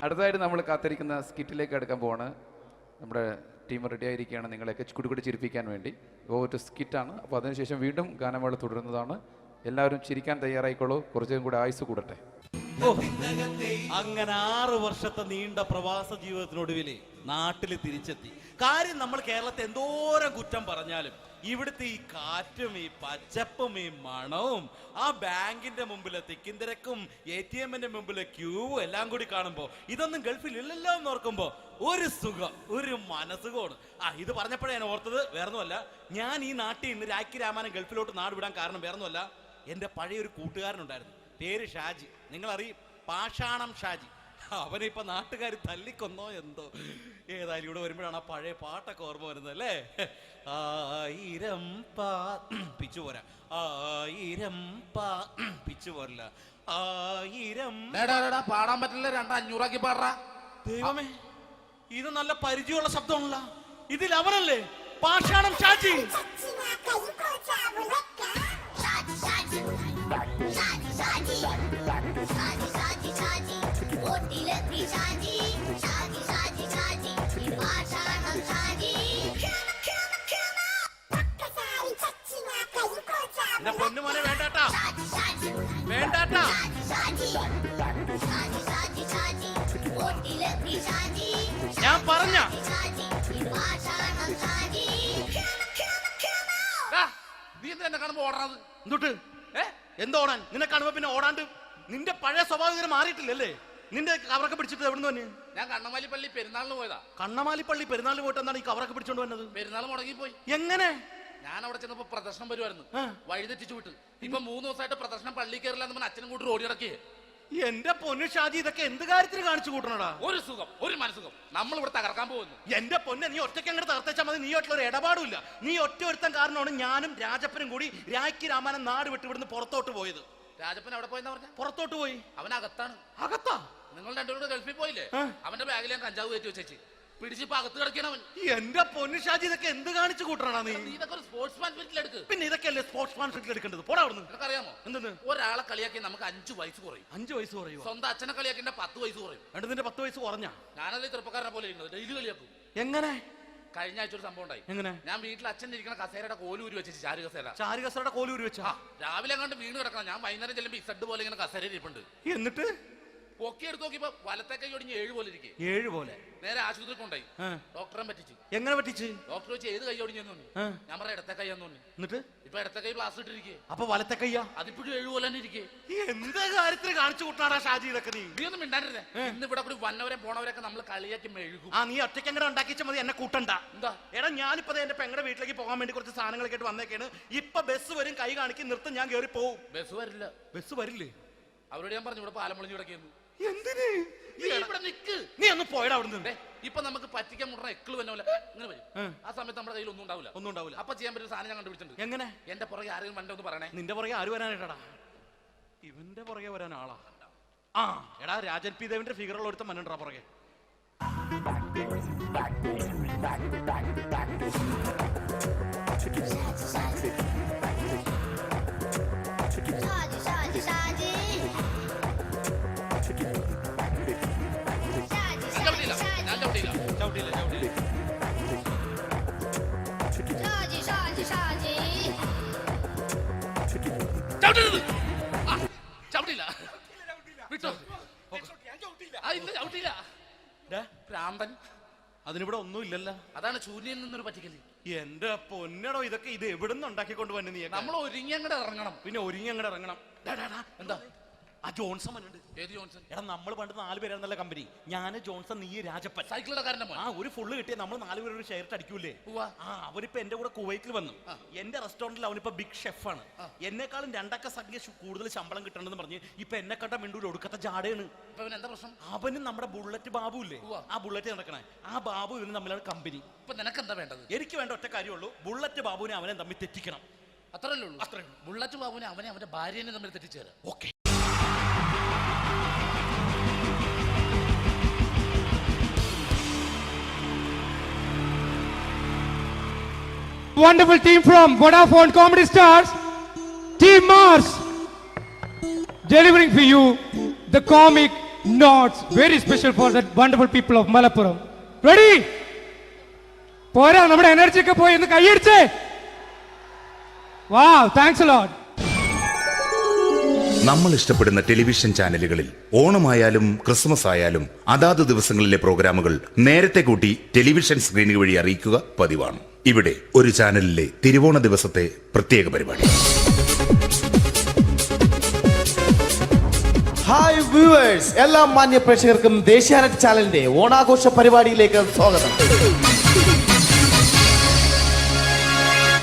അടുത്തതായിട്ട് നമ്മൾ കാത്തിരിക്കുന്ന സ്കിറ്റിലേക്ക് എടുക്കാൻ പോവാണ്. നമ്മുടെ ടീം റെഡി ആയിരിക്കുകയാണ് നിങ്ങളെയൊക്കെ കുടുകുടി ചിരിപ്പിക്കാൻ വേണ്ടി. ഒരു സ്കിറ്റാണ്. അപ്പോൾ അതിനുശേഷം വീണ്ടും ഗാനമേള തുടരുന്നതാണ്. എല്ലാവരും ചിരിക്കാൻ തയ്യാറായിക്കോളൂ. കുറച്ചും കൂടെ ആയുസ് കൂടട്ടെ. അങ്ങനെ 6 വർഷത്തെ നീണ്ട പ്രവാസ ജീവിതത്തിനൊടുവിൽ നാട്ടിൽ തിരിച്ചെത്തി. കാര്യം നമ്മൾ കേരളത്തെ എന്തോരം കുറ്റം പറഞ്ഞാലും ഇവിടുത്തെ ഈ കാറ്റും ഈ പച്ചപ്പും ഈ മണവും ആ ബാങ്കിന്റെ മുമ്പിലെ തിക്കും തിരക്കും ATM-ന്റെ മുമ്പിലെ ക്യൂവും എല്ലാം കൂടി കാണുമ്പോൾ ഇതൊന്നും ഗൾഫിൽ ഇല്ലല്ലോ എന്ന് ഓർക്കുമ്പോൾ ഒരു സുഖം, ഒരു മനസുഖമാണ്. ഇത് പറഞ്ഞപ്പോഴേ ഞാൻ ഓർത്തത് വേറൊന്നുമല്ല, ഞാൻ ഈ നാട്ടിൽ നിന്ന് രാഖി രാമാനം ഗൾഫിലോട്ട് നാട് വിടാൻ കാരണം വേറൊന്നുമല്ല, എൻ്റെ പഴയൊരു കൂട്ടുകാരനുണ്ടായിരുന്നു, പേര് ഷാജി. നിങ്ങളറിയും, പാഷാണം ഷാജി. അവനെ ഇപ്പൊ നാട്ടുകാർ തല്ലിക്കൊന്നോ എന്തോ. ഏതായാലും ഇവിടെ വരുമ്പോഴാണ് ആ പഴയ പാട്ടൊക്കെ ഓർമ്മ വരുന്നത് അല്ലേ. 1000 പിച്ചു പോരാ, 1000 പിച്ചു പോരില്ല, 1000 പാടാൻ പറ്റില്ല, 200 പാടാ. ദൈവമേ, ഇത് നല്ല പരിചയമുള്ള ശബ്ദമാണല്ലോ. ഇതിൽ അവനല്ലേ പാഷാണം ഷാജി? പൊന്നുമോനെ വേണ്ടാട്ടാ, വേണ്ടാട്ടാ. ഞാൻ പറഞ്ഞ നീ എന്താ കാണുമ്പോ ഓടാത്? എന്തൊട്ട് എന്തോടാൻ? നിന്നെ കാണുമ്പോ പിന്നെ ഓടാണ്ട് നിന്റെ പഴയ സ്വഭാവം മാറിയിട്ടില്ലല്ലേ? നിന്റെ കവറൊക്കെ പിടിച്ചിട്ട് എവിടുന്ന് തന്നെ? ഞാൻ കണ്ണമാലിപ്പള്ളി പെരുന്നാളിന് പോയതാ. കണ്ണമാലിപ്പള്ളി പെരുന്നാളിന് പോയിട്ട് എന്താണ് ഈ കവറൊക്കെ പിടിച്ചോണ്ട് വന്നത്? പെരുന്നാൾ മുടങ്ങിപ്പോയി. എങ്ങനെ? ഞാൻ അവിടെ ചെന്നപ്പോ പ്രദർശനം വരുമായിരുന്നു, വഴിതെറ്റിച്ചു വിട്ട്. ഇപ്പൊ 3 ദിവസമായിട്ട് പ്രദർശനം പള്ളി കയറില്ല എന്ന് അച്ഛനും കൂട്ടി ഓടി ഇറക്കിയേ. എന്റെ പൊന്നു ഷാജി, ഇതൊക്കെ എന്ത് കാര്യത്തിന് കാണിച്ചു കൂട്ടണടാ? ഒരു സുഖം, ഒരു മനസുഖം. നമ്മൾ ഇവിടെ തകർക്കാൻ പോകുന്നു. എന്റെ പൊന്നെ, നീ ഒറ്റയ്ക്ക് അങ്ങോട്ട് തകർത്തേച്ചാൽ മതി. നീ ഒറ്റ ഒരു ഇടപാടില്ല. നീ ഒറ്റ ഒരുത്തൻ കാരണമാണ് ഞാനും രാജപ്പനും കൂടി രാഖി രാമാനം നാട് വിട്ട് ഇവിടുന്ന് പുറത്തോട്ട് പോയത്. രാജപ്പൻ എവിടെ പോയെന്ന് പറഞ്ഞ? പുറത്തോട്ട് പോയി. അവനകത്താണ്. അകത്താ? നിങ്ങൾ രണ്ടുപേരും ഗൾഫിൽ പോയില്ലേ? അവന്റെ ബാഗിൽ ഞാൻ കഞ്ചാവ് കയറ്റി വെച്ചേച്ച് പിടിച്ചിപ്പോ അകത്ത് കിടക്കണവൻ. എന്റെ പൊന്നു ഷാജി, ഇതൊക്കെ എന്ത് കാണിച്ചു കൂട്ടണ നീ? ഇതൊക്കെ ഒരു സ്പോർട്സ്മാൻ സ്പിരിറ്റിൽ എടുക്ക്. പിന്നെ ഇതൊക്കെയല്ലേ സ്പോർട്സ്മാൻ സ്പിരിറ്റിൽ എടുക്കേണ്ടത്? പോടാ അവിടുന്ന്. നിനക്കറിയാമോ എന്തെന്ന്? ഒരാളെ കളിയാക്കി നമുക്ക് 5 വയസ്സ് കുറയും. 5 വയസ്സ് കുറയും? സ്വന്തം അച്ഛനെ കളിയാക്കി 10 വയസ്സ് കുറയും. എന്നിട്ട് നിന്റെ 10 വയസ്സ് കുറഞ്ഞ? ഞാനത് ചെറുപ്പക്കാരനെ പോലെ ഇരിക്കുന്നത്, ഡെയിലി കളിയാക്കും. എങ്ങനെ? കഴിഞ്ഞ ആഴ്ച ഒരു സംഭവം ഉണ്ടായി. എങ്ങനെ? ഞാൻ വീട്ടിൽ അച്ഛൻ ഇരിക്കുന്ന കസേരയുടെ കോലൂരി വെച്ചു. ചാരു കസേരയുടെ കോലൂരി വെച്ചാ? രാവിലെ കണ്ട് വീണ് കിടക്കണം. ഞാൻ വൈകുന്നേരം ചെല്ലുമ്പോ ഇസഡ് പോലെ ഇങ്ങനെ കസേര ഇരിപ്പുണ്ട്. എന്നിട്ട് പൊക്കി എടുത്ത് നോക്കിയപ്പോ വലത്തെ കൈ ഒടിഞ്ഞ് 7 പോലെ ഇരിക്കും. 7 പോലെ? നേരെ ആശുപത്രി കൊണ്ടായി. ഡോക്ടറെ പറ്റിച്ചു. എങ്ങനെ പറ്റിച്ച്? ഡോക്ടർ വെച്ച് ഏത് കൈ ഒടിഞ്ഞെന്ന് തോന്നി. ഞാൻ പറയാം ഇടത്തെ കൈ എന്ന് തോന്നി. എന്നിട്ട് ഇപ്പൊ ഇടത്തെ കൈ പ്ലാസ്റ്റർ ഇട്ടിരിക്കേ. അപ്പൊ വലത്തെ കയ്യാ? അതിപ്പോഴും 7 പോലെ തന്നെ ഇരിക്കേ. എന്ത് കാര്യത്തിന് കാണിച്ചു കൂട്ടാടാ ഷാജി ഇതൊക്കെ? നീ ഒന്നും മിണ്ടാണ്ടിരുന്നേ. ഇന്ന് ഇവിടെ കൂടി വന്നവരെ പോണവരൊക്കെ നമ്മൾ കളിയാക്കി മെഴുകും. നീ ഒറ്റയ്ക്ക് അങ്ങനെ ഉണ്ടാക്കിച്ച മതി, എന്നെ കൂട്ടണ്ട. എന്താ? എടാ, ഞാനിപ്പോ എന്റെ പെങ്ങളുടെ വീട്ടിലേക്ക് പോകാൻ വേണ്ടി കുറച്ച് സാധനങ്ങളൊക്കെ ആയിട്ട് വന്നേക്കാണ്. ഇപ്പൊ ബസ് വരും, കൈ കാണിക്കും, നിർത്തും, ഞാൻ കയറി പോവും. ബസ് വരില്ല. ബസ് വരില്ലേ? അവരോട് ഞാൻ പറഞ്ഞു ഇവിടെ പാലം പൊളിഞ്ഞു കിടക്കുന്നു. എന്തിന്? ഇവിടെ നിക്ക്. നീ ഒന്ന് പോയടാ അവിടുന്ന്. ഇപ്പൊ നമുക്ക് പറ്റിക്കാൻ മുടണ എക്കിള് വന്ന പോലെ ഇങ്ങനെ വരും. ആ സമയത്ത് നമ്മുടെ കയ്യിൽ ഒന്നും ഉണ്ടാവില്ല. അപ്പൊ ചെയ്യാൻ പറ്റുന്ന സാധനം ഞാൻ കണ്ടുപിടിച്ചിട്ടുണ്ട്. എങ്ങനെ? എന്റെ പുറകെ ആരെങ്കിലും വണ്ടി ഒന്ന് പറയണേ. നിന്റെ പുറകെ ആര് വരാനായിട്ടാടാ? ഇവന്റെ പുറകെ വരാൻ ആളാ? എടാ, രാജൻ പി ദേവിന്റെ ഫിഗറുള്ള ഒരുത്ത മനുണ്ടാ പുറകെ. അതിനിവിടെ ഒന്നും ഇല്ലല്ലോ. അതാണ് ശൂന്യയിൽ നിന്നൊരു പറ്റിക്കല്. എന്റെ പൊന്നടോ, ഇതൊക്കെ ഇത് എവിടുന്ന് ഉണ്ടാക്കിക്കൊണ്ട് വന്നെ നീ? നമ്മൾ ഒരുങ്ങി അങ്ങോട്ട് ഇറങ്ങണം. പിന്നെ ഒരുങ്ങി അങ്ങോട്ട് ഇറങ്ങണം. എന്താ? ആ ജോൺസൺ മനുണ്ട്. ഏത് ജോൺസൺ? എടാ, നമ്മൾ പണ്ട് 4 പേരായിരുന്നല്ല കമ്പനി. ഞാന്, ജോൺസൺ, നീ, രാജപ്പൻ. സൈക്കിളുടെ കാരന്റെ മോൻ. ഒരു ഫുള്ള് കിട്ടിയ നമ്മൾ 4 പേര് ഒരു ഷെയർ അടിക്കൂലേ? അവനിപ്പോ എന്റെ കൂടെ കുവൈറ്റിൽ വന്നു. എന്റെ റെസ്റ്റോറന്റിൽ അവനിപ്പോ ബിഗ് ഷെഫാണ്. എന്നെക്കാളും 2 അക്ക സംഖ്യ കൂടുതൽ ശമ്പളം കിട്ടണമെന്ന് പറഞ്ഞ് ഇപ്പൊ എന്നെ കണ്ട മിണ്ടൂര് ഒടുക്കത്തെ ജാടയാണ്. എന്താ പ്രശ്നം? അവനും നമ്മുടെ ബുള്ളറ്റ് ബാബു ഇല്ലേ, ആ ബുള്ളറ്റ് നടക്കണേ, ആ ബാബു ഇവന് തമ്മിലാണ് കമ്പനി. ഇപ്പൊ നിനക്ക് എന്താ വേണ്ടത്? എനിക്ക് വേണ്ട ഒറ്റ കാര്യമുള്ളൂ, ബുള്ളറ്റ് ബാബുവിനെ അവനെ തമ്മിൽ തെറ്റിക്കണം. അത്രയല്ലേ ഉള്ളൂ? അത്രേ. ബുള്ളറ്റ് ബാബുവിനെ അവനെ അവന്റെ ഭാര്യനെ തമ്മിൽ തെറ്റിച്ചേരാം. Okay. Wonderful team from Vodafone Comedy Stars, Team Mars, delivering for you the comic notes very special for that wonderful people of Malappuram. Ready? പോരാ, നമ്മുടെ എനർജി ഒക്കെ പോയി ഒന്ന് കൈയടിച്ചേ. Wow, thanks a lot. നമ്മൾ ഇഷ്ടപ്പെടുന്ന ടെലിവിഷൻ ചാനലുകളിൽ ഓണമായാലും ക്രിസ്മസ് ആയാലും അതാത് ദിവസങ്ങളിലെ പ്രോഗ്രാമുകൾ നേരത്തെ കൂട്ടി ടെലിവിഷൻ സ്ക്രീനുകൾ വഴി അറിയിക്കുക പതിവാണ്. ഇവിടെ ഒരു ചാനലിലെ തിരുവോണ ദിവസത്തെ പ്രത്യേക പരിപാടി. ഹായ് വ്യൂവേഴ്സ്, എല്ലാ മാന്യ പ്രേക്ഷകർക്കും ദേശീയാനെറ്റ് ചാനലിന്റെ ഓണാഘോഷ പരിപാടിയിലേക്ക് സ്വാഗതം.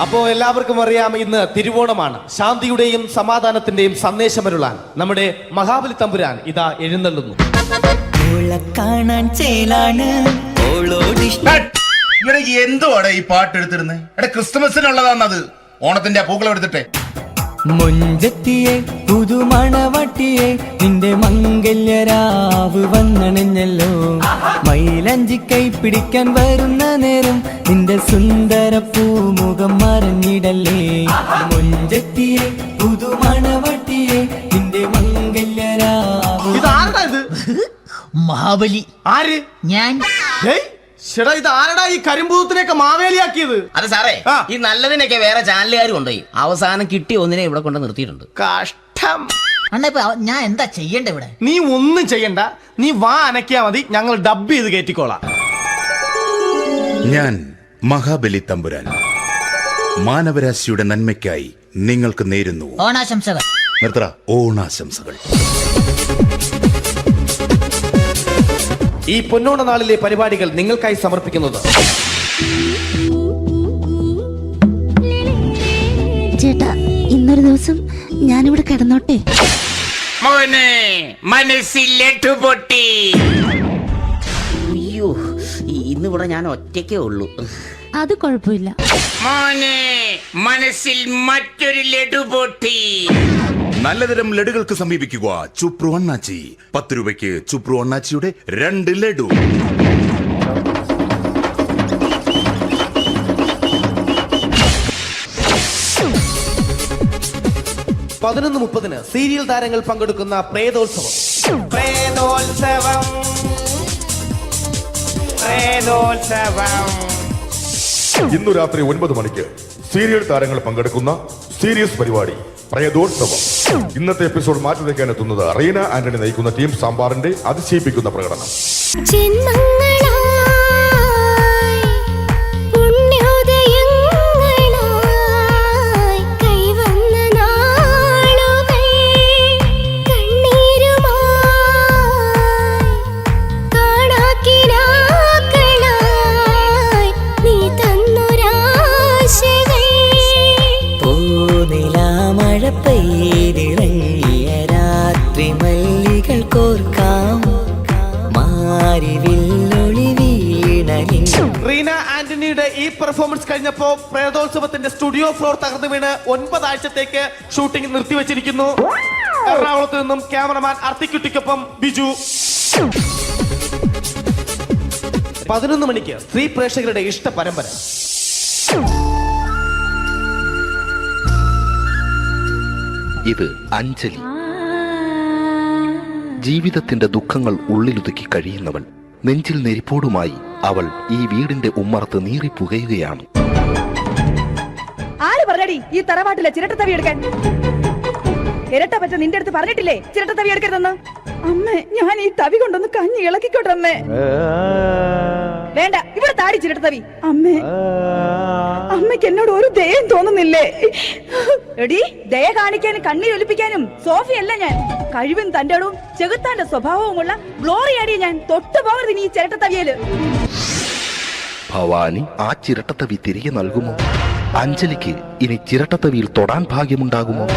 അപ്പോ എല്ലാവർക്കും അറിയാം, ഇന്ന് തിരുവോണമാണ്. ശാന്തിയുടെയും സമാധാനത്തിന്റെയും സന്ദേശമരുളാൻ നമ്മുടെ മഹാബലി തമ്പുരാൻ ഇതാ എഴുന്നള്ളുന്നു. എന്തുവാടെ ഈ പാട്ട് എടുത്തിരുന്നത്? ക്രിസ്മസിനുള്ളതാണത്. ഓണത്തിന്റെ പൂക്കളം എടുത്തിട്ടെ. മുഞ്ചത്തിയെ പുതുമണവട്ടിയെ നിന്റെ മംഗല്യരാവ് വന്നണഞ്ഞല്ലോ. മൈലഞ്ചി കൈ പിടിക്കാൻ വരുന്ന നേരം നിന്റെ സുന്ദര പൂമുഖം മറഞ്ഞിടല്ലേ. മുഞ്ചത്തിയെ പുതുമണവട്ടിയെ നിന്റെ മംഗല്യരാവ്. ഇതാരടാ ഇത്? മഹാബലി. ആര്? ഞാൻ. ചേട്ടാ, ഇത് ആരടാ ഈ കരിമ്പൂത്തിനെയൊക്കെ മാവേലിയാക്കിയത്? അതെ സാറേ, ഈ നല്ലതിനൊക്കെ വേറെ ചാനലുകാർ കൊണ്ടുപോയി അവസാനം കിട്ടി ഒന്നിനെ ഇവിടെ കൊണ്ട് നിർത്തിയിട്ടുണ്ട്. കഷ്ടം. അണ്ണ ഇപ്പൊ ഞാൻ എന്താ ചെയ്യണ്ട ഇവിടെ? നീ ഒന്നും ചെയ്യണ്ട, നീ വാ അനക്കിയാ മതി, ഞങ്ങൾ ഡബ് ചെയ്ത് കയറ്റിക്കോളാം. ഞാൻ മഹാബലി തമ്പുരാൻ മാനവരാശിയുടെ നന്മയ്ക്കായി നിങ്ങൾക്ക് നേരുന്നു ഓണാശംസകൾ. നിർത്തറ. ഓണാശംസകൾ. ഈ പൊന്നോണ നാളിലെ പരിപാടികൾ നിങ്ങൾക്കായി സമർപ്പിക്കുന്നത് ചേട്ടാ, ഇന്നൊരു ദിവസം ഞാനിവിടെ കിടന്നോട്ടെ. മനസ്സിലെട്ടുപൊട്ടി. അയ്യോ, ഇന്നിവിടെ ഞാൻ ഒറ്റയ്ക്കേ ഉള്ളൂ. അത് കുഴപ്പമില്ല. മോനെ, മനസ്സിൽ മറ്റൊരു ലഡു പൊട്ടി. നല്ലതരം ലഡുകൾക്ക് സമീപിക്കുക ചുപ്രു അണ്ണാച്ചി. 10 രൂപയ്ക്ക് ചുപ്രു അണ്ണാച്ചിയുടെ 2 ലഡു. (11:30) സീരിയൽ താരങ്ങൾ പങ്കെടുക്കുന്ന പ്രേതോത്സവം. ഇന്നു രാത്രി 9 മണിക്ക് സീരിയൽ താരങ്ങൾ പങ്കെടുക്കുന്ന സീരിയസ് പരിപാടി പ്രേതോത്സവം. ഇന്നത്തെ എപ്പിസോഡ് മാറ്റി വയ്ക്കാൻ എത്തുന്നത് റീന ആന്റണി നയിക്കുന്ന ടീം സാമ്പാറിന്റെ അതിശയിപ്പിക്കുന്ന പ്രകടനം. റീന ആന്റണിയുടെ ഈ പെർഫോമൻസ് കഴിഞ്ഞപ്പോ പ്രേതോത്സവത്തിന്റെ സ്റ്റുഡിയോ ഫ്ലോർ തകർന്നു വീണ് 9 ആഴ്ചത്തേക്ക് ഷൂട്ടിംഗ് നിർത്തിവെച്ചിരിക്കുന്നു. എറണാകുളത്ത് നിന്നും ക്യാമറമാൻ അർത്തിക്കുട്ടിക്കൊപ്പം ബിജു. 11 മണിക്ക് സ്ത്രീ പ്രേക്ഷകരുടെ ഇഷ്ട പരമ്പര. ഇത് അഞ്ജലി. ജീവിതത്തിന്റെ ദുഃഖങ്ങൾ ഉള്ളിലൊതുക്കി കഴിയുന്നവൾ. നെഞ്ചിൽ നെരിപ്പോടുമായി അവൾ ഈ വീടിന്റെ ഉമ്മറത്ത് നീറിപ്പുകയുകയാണ്. ആര് പറഞ്ഞടി ഈ തറവാട്ടിലെ ചിരട്ടത്തവി എടുക്കാൻ? ഇരട്ട പറ്റ നിന്റെ അടുത്ത് പറഞ്ഞിട്ടില്ലേ ചിരട്ടത്തവി എടുക്കരുതെന്ന്? അമ്മേ, ഞാൻ ഈ തവി കൊണ്ടൊന്ന് കഞ്ഞി ഇളക്കിക്കോട്ടെ അമ്മേ. വേണ്ട, ഇവിടെ താടി ചിരട്ടത്തവി. അമ്മേ, അമ്മയ്ക്ക് എന്നോട് ഒരു ദയം തോന്നുന്നില്ലേ? എടി, ദയ കാണിക്കാനും കണ്ണീരൊലിപ്പിക്കാനും സോഫിയല്ല ഞാൻ. കഴിവും തന്റെ ഇടവും ചെകുത്താന്റെ സ്വഭാവവുമുള്ള ഗ്ലോറിയാടിയ ഞാൻ. തൊട്ടുപോകരുത് നീ ചിരട്ടത്തവിയല്. ഭവാനി ആ ചിരട്ടത്തവി തിരികെ നൽകുമോ? അഞ്ജലിക്ക് ഇനി ചിരട്ടത്തവിയിൽ തൊടാൻ ഭാഗ്യമുണ്ടാകുമോ?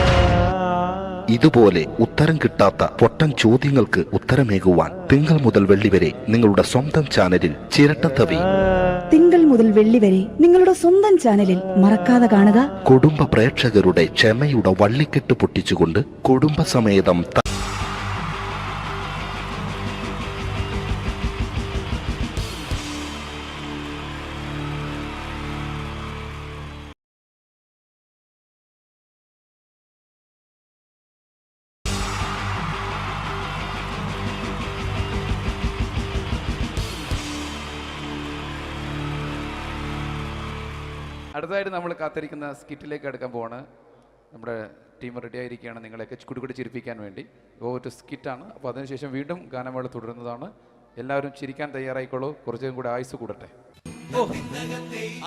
ഇതുപോലെ ഉത്തരം കിട്ടാത്ത പൊട്ടൻ ചോദ്യങ്ങൾക്ക് ഉത്തരമേകുവാൻ തിങ്കൾ മുതൽ വെള്ളി വരെ നിങ്ങളുടെ സ്വന്തം ചാനലിൽ ചിരട്ടത്തവി. തിങ്കൾ മുതൽ വെള്ളി വരെ നിങ്ങളുടെ സ്വന്തം ചാനലിൽ മറക്കാതെ കാണുക. കുടുംബ പ്രേക്ഷകരുടെ ക്ഷമയുടെ വള്ളിക്കെട്ട് പൊട്ടിച്ചുകൊണ്ട് കുടുംബസമേതം അടുത്തതായിട്ട് നമ്മൾ കാത്തിരിക്കുന്ന സ്കിറ്റിലേക്ക് അടുക്കാൻ പോവാണ്. നമ്മുടെ ടീം റെഡി ആയിരിക്കുകയാണ് നിങ്ങളെയൊക്കെ കുടുകുടി ചിരിപ്പിക്കാൻ വേണ്ടി. ഒരു സ്കിറ്റാണ്. അപ്പോൾ അതിനുശേഷം വീണ്ടും ഗാനമേള തുടരുന്നതാണ്. എല്ലാവരും ചിരിക്കാൻ തയ്യാറായിക്കോളൂ. കുറച്ചും കൂടെ ആയുസ് കൂടട്ടെ.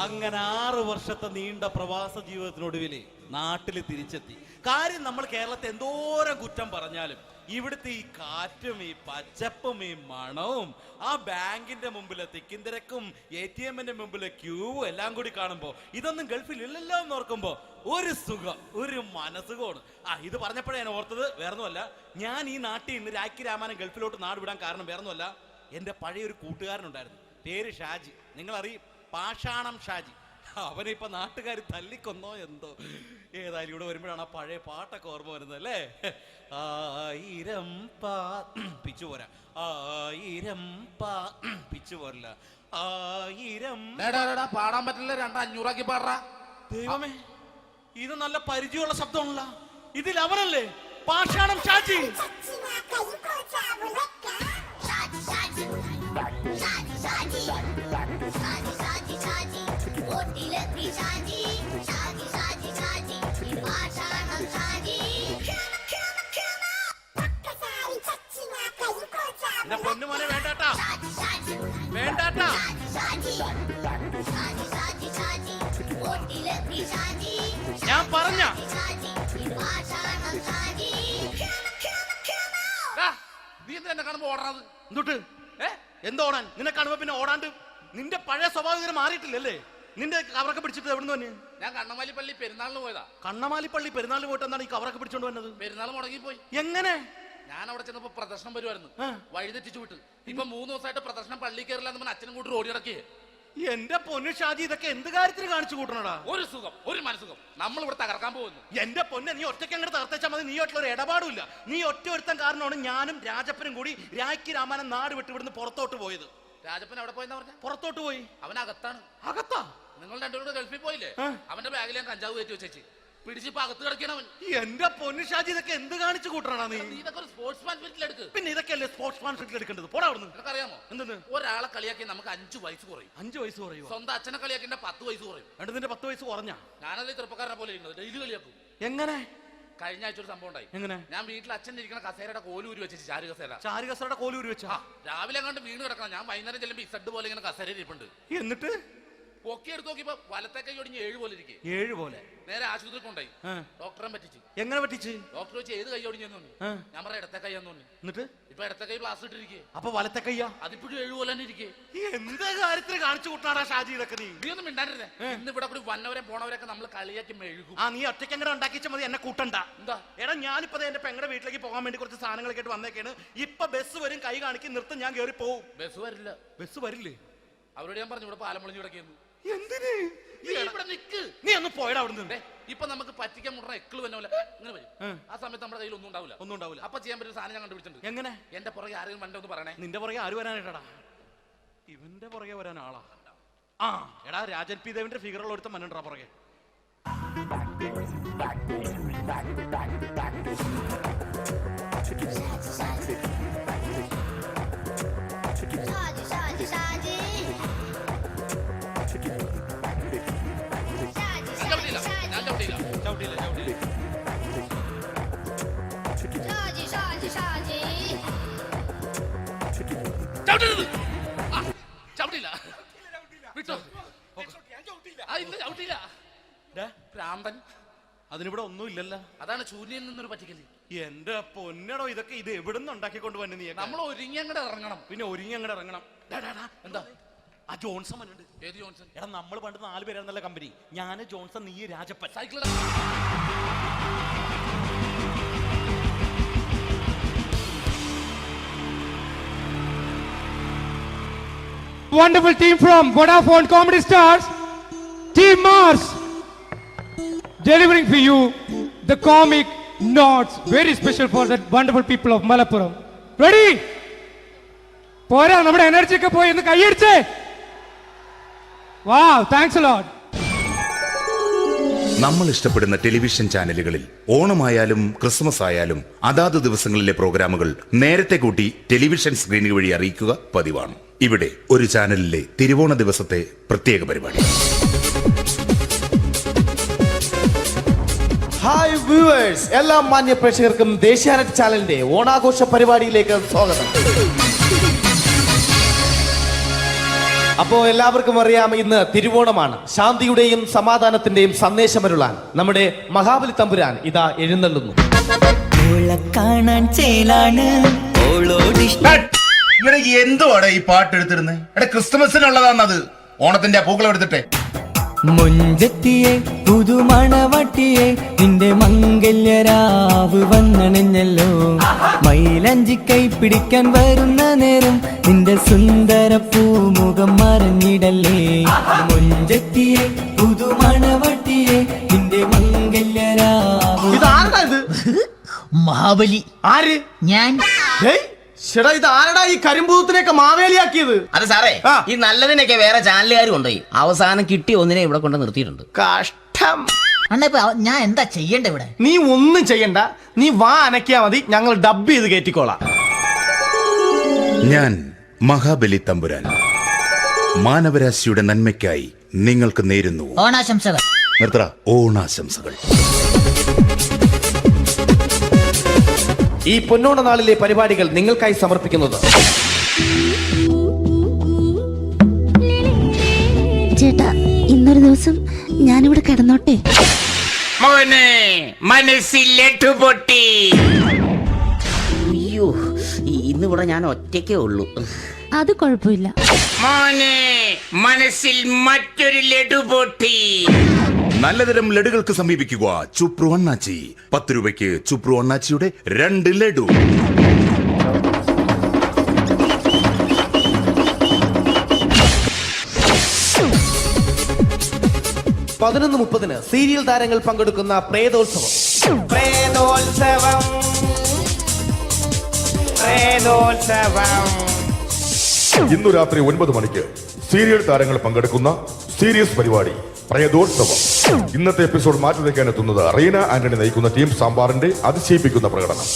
അങ്ങനെ 6 വർഷത്തെ നീണ്ട പ്രവാസ ജീവിതത്തിനൊടുവിൽ നാട്ടിൽ തിരിച്ചെത്തി. കാര്യം നമ്മൾ കേരളത്തെ എന്തോരം കുറ്റം പറഞ്ഞാലും ഇവിടുത്തെ ഈ കാറ്റും ഈ പച്ചപ്പും ഈ മണവും ആ ബാങ്കിന്റെ മുമ്പിലെ തിക്കും തിരക്കും ATM-ന്റെ മുമ്പിലെ ക്യൂവും എല്ലാം കൂടി കാണുമ്പോൾ ഇതൊന്നും ഗൾഫിൽ ഇല്ലല്ലോ എന്ന് ഓർക്കുമ്പോൾ ഒരു സുഖം, ഒരു മനസുഖമാണ്. ഇത് പറഞ്ഞപ്പോഴേ ഞാൻ ഓർത്തത് വേറൊന്നുമല്ല, ഞാൻ ഈ നാട്ടിൽ ഇന്ന് രാഖി രാമായണം ഗൾഫിലോട്ട് നാട് വിടാൻ കാരണം വേറൊന്നുമല്ല, എൻ്റെ പഴയൊരു കൂട്ടുകാരനുണ്ടായിരുന്നു, പേര് ഷാജി. നിങ്ങളറിയും, പാഷാണം ഷാജി. അവനെ ഇപ്പൊ നാട്ടുകാർ തല്ലിക്കൊന്നോ എന്തോ. ഏതായാലും ഇവിടെ വരുമ്പോഴാണ് ആ പഴയ പാട്ടൊക്കെ ഓർമ്മ വരുന്നത് അല്ലേ. 1000 പിച്ചു പോരാ, 1000 പിച്ചു പോരില്ല, 1000 പാടാൻ പറ്റില്ല, 200 പാടാ. ദൈവമേ, ഇത് നല്ല പരിചയമുള്ള ശബ്ദമാണല്ലോ. ഇതിൽ അവനല്ലേ പാഷാണം ഷാജി? പൊന്നുമോനെ വേണ്ടാട്ടാ, വേണ്ടാട്ടാ. ഞാൻ പറഞ്ഞ നീ എന്താ കാണുമ്പോ ഓടാത്? എന്തൊട്ട് എന്തോടാൻ? നിന്നെ കാണുമ്പോ പിന്നെ ഓടാണ്ട് നിന്റെ പഴയ സ്വഭാവം മാറിയിട്ടില്ലല്ലേ? നിന്റെ കവറൊക്കെ പിടിച്ചിട്ട് എവിടുന്ന് തന്നെ? ഞാൻ കണ്ണമാലി പള്ളി പെരുന്നാളിന് പോയതാ. കണ്ണമാലി പള്ളി പെരുന്നാളിന് പോയിട്ട് എന്താണ് ഈ കവറൊക്കെ പിടിച്ചോണ്ട് വന്നത്? പെരുന്നാൾ മുടങ്ങിപ്പോയി. എങ്ങനെ? ഞാൻ അവിടെ ചെന്നപ്പോ പ്രദർശനം വരുമായിരുന്നു, വഴി തെറ്റിച്ചു വിട്ട്. ഇപ്പൊ 3 ദിവസമായിട്ട് പ്രദർശനം പള്ളി കയറില്ല എന്ന് അച്ഛനും കൂട്ടി ഓടി നടക്കിയേ. എന്റെ പൊന്നു ഷാജി, ഇതൊക്കെ എന്ത് കാര്യത്തിന് കാണിച്ചു കൂട്ടണടാ? ഒരു സുഖം, ഒരു മനസുഖം. നമ്മൾ ഇവിടെ തകർക്കാൻ പോകുന്നു. എന്റെ പൊന്നെ, നീ ഒറ്റയ്ക്ക് അങ്ങോട്ട് തകർത്തേച്ചാൽ മതി. നീ ഒറ്റൊരു ഇടപാടുമില്ല. നീ ഒറ്റ ഒരുത്തൻ കാരണമാണ് ഞാനും രാജപ്പനും കൂടി രാഖി രാമായണം നാട് വിട്ട് ഇവിടുന്ന് പുറത്തോട്ട് പോയത്. രാജപ്പൻ എവിടെ പോയെന്നാ പറഞ്ഞ? പുറത്തോട്ട് പോയി. അവനകത്താണ്. അകത്താ? നിങ്ങൾ രണ്ടുപേരും ഗൾഫിൽ പോയില്ലേ? അവന്റെ ബാഗിൽ ഞാൻ കഞ്ചാവ് കയറ്റി വെച്ചേച്ച് പിടിച്ചിപ്പോ അകത്ത് കിടക്കണവൻ. എന്റെ പൊന്നു ഷാജി, ഇതൊക്കെ എന്ത് കാണിച്ചു കൂട്ടണാ നീ? ഇതൊക്കെ ഒരു സ്പോർട്സ്മാൻ സ്പിരിറ്റിൽ എടുക്ക്. പിന്നെ ഇതൊക്കെയല്ലേ സ്പോർട്സ്മാൻ സ്പിരിറ്റിൽ എടുക്കേണ്ടത്? പോടാ അവിടുന്ന്. നിനക്കറിയാമോ എന്തെന്ന്? ഒരാളെ കളിയാക്കി നമുക്ക് 5 വയസ്സ് കുറയും. 5 വയസ്സ് കുറയും? സ്വന്തം അച്ഛനെ കളിയാക്കി 10 വയസ്സ് കുറയും. എന്നിട്ട് നിന്റെ 10 വയസ്സ് കുറഞ്ഞ? ഞാനത് ചെറുപ്പക്കാരനെ പോലെ ഇരുന്നത് ഡെയിലി കളിയാക്കും. എങ്ങനെ? കഴിഞ്ഞ ആഴ്ച ഒരു സംഭവം ഉണ്ടായി. എങ്ങനെ? ഞാൻ വീട്ടിൽ അച്ഛൻ ഇരിക്കുന്ന കസേരയുടെ കോലൂരി വെച്ചു. ചാരു കസേരയുടെ കോലൂരി വെച്ചാ? രാവിലെ കണ്ട് വീണ് കിടക്കണം. ഞാൻ വൈകുന്നേരം ചെല്ലുമ്പോ ഇസഡ് പോലെ ഇങ്ങനെ കസേര ഇരിപ്പുണ്ട്. എന്നിട്ട് പൊക്കി എടുത്ത് നോക്കിയപ്പോ വലത്തെ കൈ ഒടിഞ്ഞ് 7 പോലെ ഇരിക്കും. 7 പോലെ? നേരെ ആശുപത്രി കൊണ്ടായി. ഡോക്ടറെ പറ്റിച്ച്. എങ്ങനെ പറ്റിച്ച്? ഡോക്ടർ വെച്ച് ഏത് കൈ ഒടിഞ്ഞെന്ന് പറഞ്ഞു. ഞാൻ പറയാം ഇടത്തെ കൈ എന്ന് പറഞ്ഞു. എന്നിട്ട് ഇപ്പൊ ഇടത്തെ കൈ പ്ലാസ്റ്റർ ഇട്ടിരിക്കേ. അപ്പൊ വലത്തെ കയ്യാ? അതിപ്പോഴും 7 പോലെ തന്നെ ഇരിക്കേ. എന്ത് കാര്യത്തിന് കാണിച്ചു കൂട്ടാടാ ഷാജി ഇതൊക്കെ? നീ ഒന്നും മിണ്ടായിരുന്നേ. ഇന്ന് ഇവിടെ കൂടി വന്നവരെ പോണവരൊക്കെ നമ്മൾ കളിയാക്കി മെഴുകും. നീ ഒറ്റയ്ക്ക് അങ്ങനെ ഉണ്ടാക്കിച്ച മതി, എന്നെ കൂട്ടണ്ട. എന്താ? എടാ, ഞാനിപ്പോ എന്റെ പെങ്ങളുടെ വീട്ടിലേക്ക് പോകാൻ വേണ്ടി കുറച്ച് സാധനങ്ങളൊക്കെ ആയിട്ട് വന്നേക്കാണ്. ഇപ്പൊ ബസ് വരും, കൈ കാണിക്കും, നിർത്തും, ഞാൻ കയറി പോവും. ബസ് വരില്ല. ബസ് വരില്ലേ? അവരോട് ഞാൻ പറഞ്ഞു ഇവിടെ പാലമുളഞ്ഞു കിടക്കുന്നു. എന്തിന്? ഇവിടെ നിക്ക്. നീ ഒന്ന് പോയടാ അവിടുന്ന്. ഇപ്പൊ നമുക്ക് പറ്റിക്കാൻ മുട്ട എക്കള് വന്ന പോലെ ഇങ്ങനെ വരും. ആ സമയത്ത് നമ്മുടെ കയ്യിൽ ഒന്നും ഉണ്ടാവില്ല. അപ്പൊ ചെയ്യാൻ പറ്റുന്ന സാധനം ഞാൻ കണ്ടുപിടിച്ചിട്ടുണ്ട്. എങ്ങനെ? എന്റെ പുറകെ ആരെങ്കിലും വണ്ടി ഒന്ന് പറയണേ. നിന്റെ പുറകെ ആര് വരാനായിട്ടാ? ഇവന്റെ പുറകെ വരാൻ ആളാ? എടാ, രാജൻ പി ദേവിന്റെ ഫിഗറുള്ള ഒരുത്ത മനുണ്ടാ പുറകെ. അതിനിവിടെ ഒന്നും ഇല്ലല്ലോ. അതാണ് ശൂന്യയിൽ നിന്നൊരു പറ്റിക്കല്. എന്റെ പൊന്നടോ, ഇതൊക്കെ ഇത് എവിടുന്ന് ഉണ്ടാക്കിക്കൊണ്ട് വന്നു? നീ നമ്മൾ ഒരുങ്ങി അങ്ങോട്ട് ഇറങ്ങണം. പിന്നെ ഒരുങ്ങി അങ്ങോട്ട് ഇറങ്ങണം. എന്താ? ആ ജോൺസൺ ഉണ്ട്. ഏത് ജോൺസൺ? എടാ, നമ്മൾ പണ്ട് 4 പേരായിരുന്നല്ല കമ്പനി. ഞാൻ, ജോൺസൺ, നീ, Rajappan. Cycle. Wonderful team from Vodafone Comedy Stars, Team Mars, delivering for you the comic notes, very special for the wonderful people of Malappuram. Ready? പോരാ, നമ്മുടെ എനർജി ഒക്കെ പോയി. ഒന്ന് കൈയടിച്ചേ. Wow, thanks a lot. നമ്മൾ ഇഷ്ടപ്പെടുന്ന ടെലിവിഷൻ ചാനലുകളിൽ ഓണമായാലും ക്രിസ്മസ് ആയാലും അതാത് ദിവസങ്ങളിലെ പ്രോഗ്രാമുകൾ നേരത്തെ കൂട്ടി ടെലിവിഷൻ സ്ക്രീനുകൾ വഴി അറിയിക്കുക പതിവാണ്. ഇവിടെ ഒരു ചാനലിലെ തിരുവോണ ദിവസത്തെ പ്രത്യേക പരിപാടി. ഹായ് വ്യൂവേഴ്സ്, എല്ലാ മാന്യ പ്രേക്ഷകർക്കും ദേശീയാനെറ്റ് ചാനലിന്റെ ഓണാഘോഷ പരിപാടിയിലേക്ക് സ്വാഗതം. അപ്പോ എല്ലാവർക്കും അറിയാം, ഇന്ന് തിരുവോണമാണ്. ശാന്തിയുടെയും സമാധാനത്തിന്റെയും സന്ദേശമരുളാൻ നമ്മുടെ മഹാബലി തമ്പുരാൻ ഇതാ എഴുന്നള്ളുന്നു. കാണാൻ ചേലാണ് എന്തുവാടെ ഈ പാട്ട് എടുത്തിരുന്നത്? എടാ ക്രിസ്തുമസിനുള്ളതാണത്. ഓണത്തിന്റെ പൂക്കളം എടുത്തിട്ടെ. മുഞ്ചത്തിയെ പുതുമണവട്ടിയെ നിന്റെ മംഗല്യരാവ് വന്നണഞ്ഞല്ലോ. മൈലഞ്ചി കൈ പിടിക്കാൻ വരുന്ന നേരം നിന്റെ സുന്ദര പൂമുഖം മറഞ്ഞിടല്ലേ. മുഞ്ചത്തിയെ പുതുമണവട്ടിയെ നിന്റെ മംഗല്യരാവ്. ഇതാരത്? മഹാബലി. ആര്? ഞാൻ. ചേട്ടാ, ഇത് ആരടാ ഈ കരിമ്പൂത്തിനെയൊക്കെ മാവേലിയാക്കിയത്? അത് സാറേ, ഈ നല്ലതിനൊക്കെ വേറെ ചാനലുകാർ കൊണ്ടുപോയി അവസാനം കിട്ടി ഒന്നിനെ ഇവിടെ കൊണ്ട് നിർത്തിയിട്ടുണ്ട്. കഷ്ടം. അണ്ണാ ഞാൻ എന്താ ചെയ്യണ്ട ഇവിടെ? നീ ഒന്നും ചെയ്യണ്ട, നീ വാ അനക്കിയാ മതി, ഞങ്ങൾ ഡബ് ചെയ്ത് കയറ്റിക്കോളാം. ഞാൻ മഹാബലി തമ്പുരാൻ മാനവരാശിയുടെ നന്മയ്ക്കായി നിങ്ങൾക്ക് നേരുന്നു ഓണാശംസകൾ. നിർത്തറ. ഓണാശംസകൾ. ഈ പൊന്നോണ നാളിലെ പരിപാടികൾ നിങ്ങൾക്കായി സമർപ്പിക്കുന്നത് ചേട്ടാ, ഇന്നൊരു ദിവസം ഞാനിവിടെ കിടന്നോട്ടെ. മോനെ മനസ്സിലെട്ടു പൊട്ടി. അയ്യോ, ഇന്നിവിടെ ഞാൻ ഒറ്റയ്ക്കേ ഉള്ളൂ. അത് കുഴപ്പമില്ല. മോനെ മനസ്സിൽ മറ്റൊരു ലഡു പൊട്ടി. നല്ലതരം ലഡുകൾക്ക് സമീപിക്കുക ചുപ്രു അണ്ണാച്ചി. 10 രൂപയ്ക്ക് ചുപ്രു അണ്ണാച്ചിയുടെ 2 ലഡു. 11:30 സീരിയൽ താരങ്ങൾ പങ്കെടുക്കുന്ന പ്രേതോത്സവം. പ്രേതോത്സവം, പ്രേതോത്സവം. ഇന്നു രാത്രി 9 മണിക്ക് സീരിയൽ താരങ്ങൾ പങ്കെടുക്കുന്ന സീരിയസ് പരിപാടി പ്രേതോത്സവം. ഇന്നത്തെ എപ്പിസോഡ് മാറ്റി വയ്ക്കാൻ എത്തുന്നത് റീന ആന്റണി നയിക്കുന്ന ടീം സാമ്പാറിന്റെ അതിശയിപ്പിക്കുന്ന പ്രകടനം.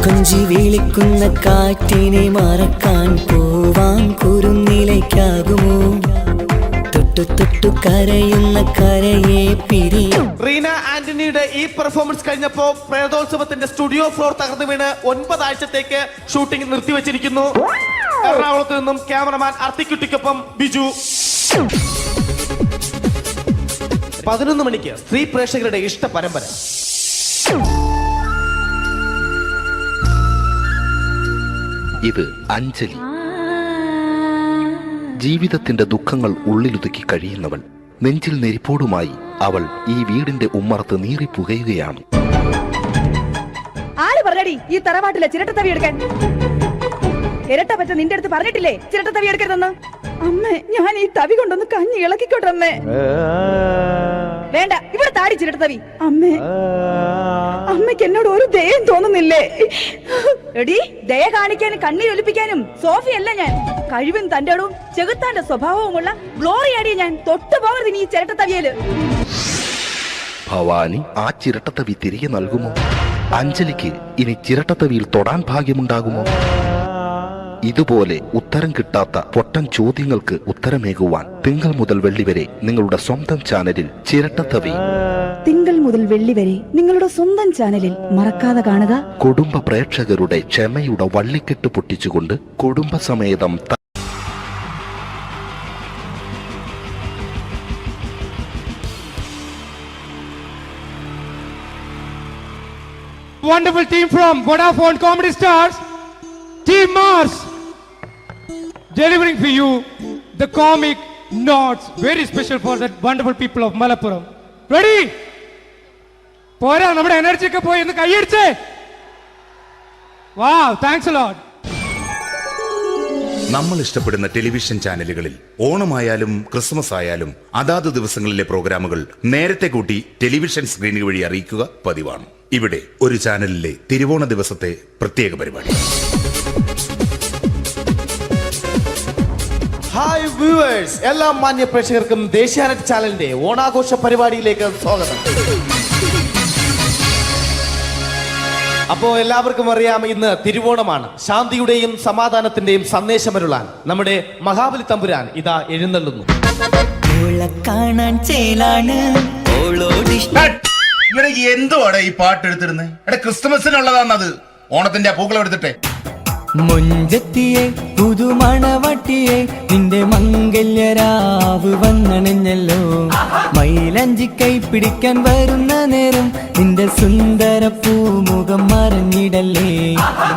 കൊഞ്ചി വിളിക്കുന്ന കാറ്റിനെ മറക്കാൻ പോവാൻ കുറുനിലയ്ക്കാകുമോ? തൊട്ടു തൊട്ടു കരയുന്ന കരയെ പിരിയും. റീന ആന്റണിയുടെ ഈ പെർഫോമൻസ് കഴിഞ്ഞപ്പോ പ്രേതോത്സവത്തിന്റെ സ്റ്റുഡിയോ ഫ്ലോർ തകർന്നു വീണ് 9 ആഴ്ചത്തേക്ക് ഷൂട്ടിംഗ് നിർത്തിവെച്ചിരിക്കുന്നു. എറണാകുളത്ത് നിന്നും ക്യാമറമാൻ അർത്തിക്കുട്ടിക്കൊപ്പം ബിജു. 11 മണിക്ക് സ്ത്രീ പ്രേക്ഷകരുടെ ഇഷ്ട പരമ്പര. ഇത് അഞ്ജലി. ജീവിതത്തിന്റെ ദുഃഖങ്ങൾ ഉള്ളിലൊതുക്കി കഴിയുന്നവൾ. നെഞ്ചിൽ നെരിപ്പോടുമായി അവൾ ഈ വീടിന്റെ ഉമ്മറത്ത് നീറി പുകയുകയാണ്. ആര് പറഞ്ഞടി ഈ തറവാട്ടിലെ ചിരട്ടത്തവി എടുക്കാൻ? ഇരട്ട പറ്റ നിന്റെ അടുത്ത് പറഞ്ഞിട്ടില്ലേ ചിരട്ടത്തവി എടുക്കരുതെന്ന്? അമ്മേ, ഞാൻ ഈ തവി കൊണ്ടൊന്ന് കഞ്ഞി ഇളക്കിക്കോട്ടെ അമ്മേ. വേണ്ട, ഇവിടെ താടി ചിരട്ടത്തവി. അമ്മേ, അമ്മയ്ക്ക് എന്നോട് ഒരു ദയം തോന്നുന്നില്ലേ? എടി, ദയ കാണിക്കാനും കണ്ണീരൊലിപ്പിക്കാനും സോഫിയല്ല ഞാൻ. കഴിവും തന്റെടും ചെകുത്താന്റെ സ്വഭാവവുമുള്ള ഗ്ലോറിയാടിയ ഞാൻ. തൊട്ടു പോകരുത് നീ ചിരട്ടത്തവിയല്. ഭവാനി ആ ചിരട്ടത്തവി തിരികെ നൽകുമോ? അഞ്ജലിക്ക് ഇനി ചിരട്ടത്തവിയിൽ തൊടാൻ ഭാഗ്യമുണ്ടാകുമോ? ഇതുപോലെ ഉത്തരം കിട്ടാത്ത പൊട്ടൻ ചോദ്യങ്ങൾക്ക് ഉത്തരമേകുവാൻ തിങ്കൾ മുതൽ വെള്ളി വരെ നിങ്ങളുടെ സ്വന്തം ചാനലിൽ ചിരട്ടത്തവി. തിങ്കൾ മുതൽ വെള്ളി വരെ നിങ്ങളുടെ സ്വന്തം ചാനലിൽ മറക്കാതെ കാണുക. കുടുംബ പ്രേക്ഷകരുടെ ക്ഷമയുടെ വള്ളിക്കെട്ട് പൊട്ടിച്ചുകൊണ്ട് കുടുംബസമേതം Wonderful team from Vodafone Comedy Stars, Team Mars, delivering for you the comic notes, very special for the wonderful people of Malappuram. Ready? പോരാ, നമ്മുടെ എനർജി ഒക്കെ പോയി ഒന്ന് കൈയടിച്ചേ. Wow, thanks a lot. നമ്മൾ ഇഷ്ടപ്പെടുന്ന ടെലിവിഷൻ ചാനലുകളിൽ ഓണമായാലും ക്രിസ്മസ് ആയാലും അതാത് ദിവസങ്ങളിലെ പ്രോഗ്രാമുകൾ നേരത്തെ കൂട്ടി ടെലിവിഷൻ സ്ക്രീനുകൾ വഴി അറിയിക്കുക പതിവാണ്. ഇവിടെ ഒരു ചാനലിലെ തിരുവോണ ദിവസത്തെ പ്രത്യേക പരിപാടി. ഹായ് വ്യൂവേഴ്സ്, എല്ലാ മാന്യ പ്രേക്ഷകർക്കും ദേശീയാനെറ്റ് ചാനലിന്റെ ഓണാഘോഷ പരിപാടിയിലേക്ക് സ്വാഗതം. അപ്പോൾ എല്ലാവർക്കും അറിയാം, ഇന്ന് തിരുവോണമാണ്. ശാന്തിയുടെയും സമാധാനത്തിന്റെയും സന്ദേശമരുളാൻ നമ്മുടെ മഹാബലി തമ്പുരാൻ ഇതാ എഴുന്നള്ളുന്നു. കാണാൻ ചേലാണ് ഇവിടെ എന്തുവാടെ ഈ പാട്ട് എടുത്തിരുന്നത്? എടാ ക്രിസ്തുമസിനുള്ളതാണത്. ഓണത്തിന്റെ പൂക്കളം എടുത്തിട്ടെ. മുഞ്ചത്തിയെ പുതുമണവട്ടിയെ നിന്റെ മംഗല്യരാവ് വന്നണഞ്ഞല്ലോ. മൈലഞ്ചി കൈ പിടിക്കാൻ വരുന്ന നേരം നിന്റെ സുന്ദര പൂമുഖം മറഞ്ഞിടല്ലേ.